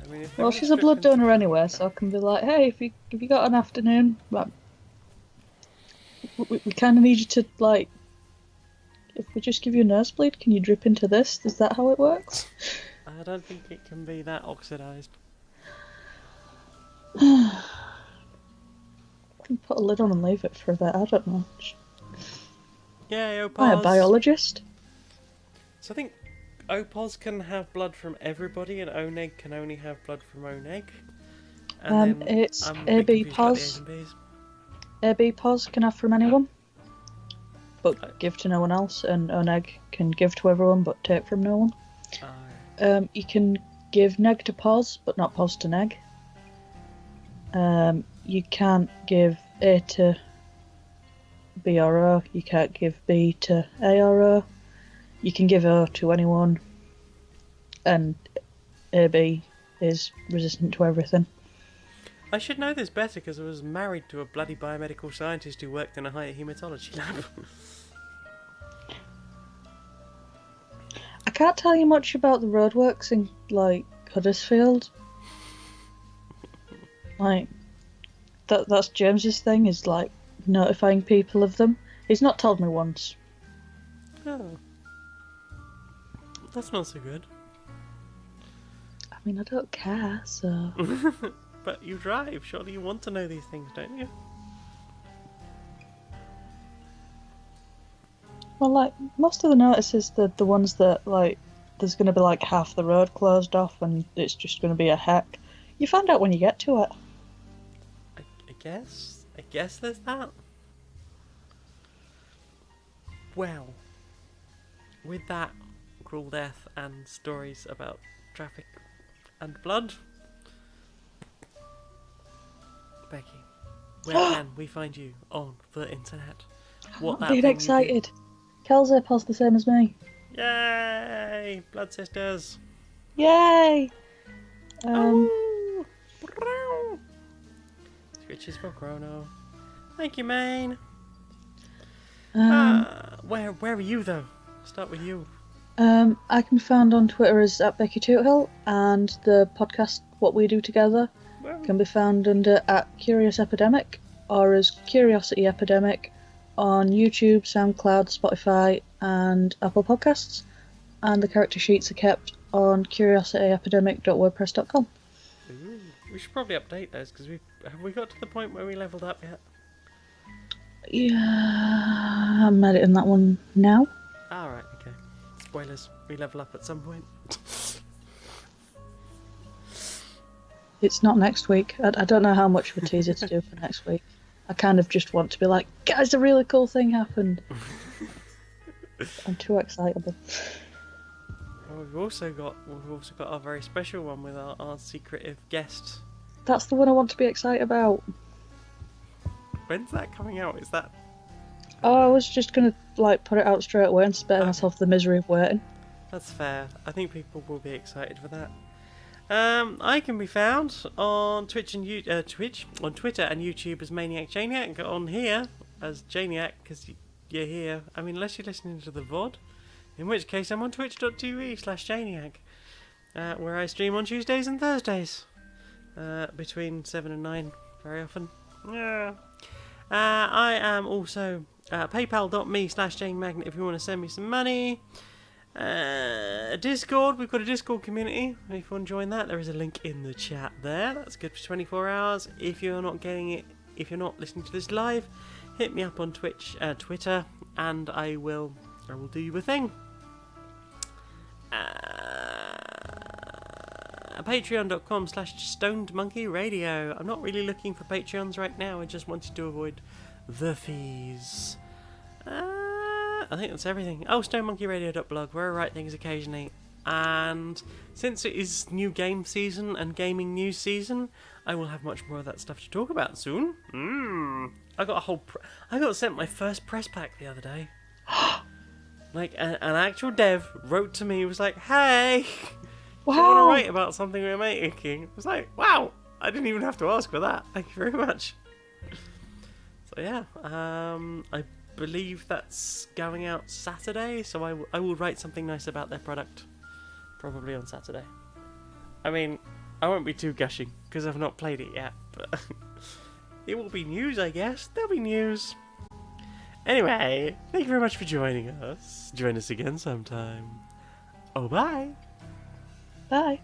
I mean, if Well, she's a blood donor anyway, so I can be like, hey, if you got an afternoon, like, we kind of need you to, like, if we just give you a nosebleed, can you drip into this? Is that how it works? I don't think it can be that oxidised. Can put a lid on and leave it for a bit, I don't know. Yeah, I'm a biologist. So I think Opals can have blood from everybody, and Oneg can only have blood from Oneg. And then it's I'm a bit AB confused about the A's pos. and B's. AB pos can have from anyone, but give to no one else, and Oneg can give to everyone, but take from no one. You can give neg to pos, but not pos to neg. You can't give A to BRO, you can't give B to ARO. You can give O to anyone, and AB is resistant to everything. I should know this better because I was married to a bloody biomedical scientist who worked in a higher haematology lab. I can't tell you much about the roadworks in, like, Huddersfield. Like, that's James's thing, is, like, notifying people of them. He's not told me once. Oh. That's not so good. I mean, I don't care, so... But you drive, surely you want to know these things, don't you? Well, like, most of the notices, the ones that, like, there's going to be, like, half the road closed off and it's just going to be a heck. You find out when you get to it. I guess there's that. Well, with that cruel death and stories about traffic and blood, Becky, where can we find you on the internet? What that I'm thing excited. Kelzap's the same as me. Yay! Blood sisters! Yay! Oh! Scritches for Chrono. Thank you, Maine. Where are you though? Start with you. I can be found on Twitter as @BeckyToothill, and the podcast What We Do Together can be found under @CuriousEpidemic or as Curiosity Epidemic on YouTube, SoundCloud, Spotify, and Apple Podcasts. And the character sheets are kept on curiosityepidemic.wordpress.com. Ooh, we should probably update those because have we got to the point where we leveled up yet? Yeah, I'm editing that one now. Alright, okay. Spoilers, we level up at some point. It's not next week. I don't know how much of a teaser to do for next week. I kind of just want to be like, guys, a really cool thing happened. I'm too excitable. Well, we've also got our very special one with our secretive guest. That's the one I want to be excited about. When's that coming out? Is that... Oh, I was just going to put it out straight away and spare myself the misery of waiting. That's fair. I think people will be excited for that. I can be found on Twitter and YouTube as Maniac Janiac, on here as Janiac because you're here. I mean, unless you're listening to the VOD, in which case I'm on twitch.tv/Janiac, where I stream on Tuesdays and Thursdays between 7 and 9 very often. Yeah. I am also paypal.me/JaneMagnet if you want to send me some money. Discord, we've got a Discord community. If you want to join that, there is a link in the chat there. That's good for 24 hours. If you're not getting it, if you're not listening to this live, hit me up on Twitter, and I will do you a thing. Patreon.com/StonedMonkeyRadio. I'm not really looking for Patreons right now. I just wanted to avoid the fees. I think that's everything. Oh, stonemonkeyradio.blog, where I write things occasionally. And since it is new game season and gaming news season, I will have much more of that stuff to talk about soon. I got sent my first press pack the other day. Like an actual dev wrote to me, was like, "Hey, wow. do you want to write about something we're making?" I was like, "Wow, I didn't even have to ask for that. Thank you very much." So yeah, I believe that's going out Saturday, so I will write something nice about their product, probably on Saturday. I mean, I won't be too gushing, because I've not played it yet, but it will be news, I guess. There'll be news. Anyway, thank you very much for joining us. Join us again sometime. Oh, bye! Bye.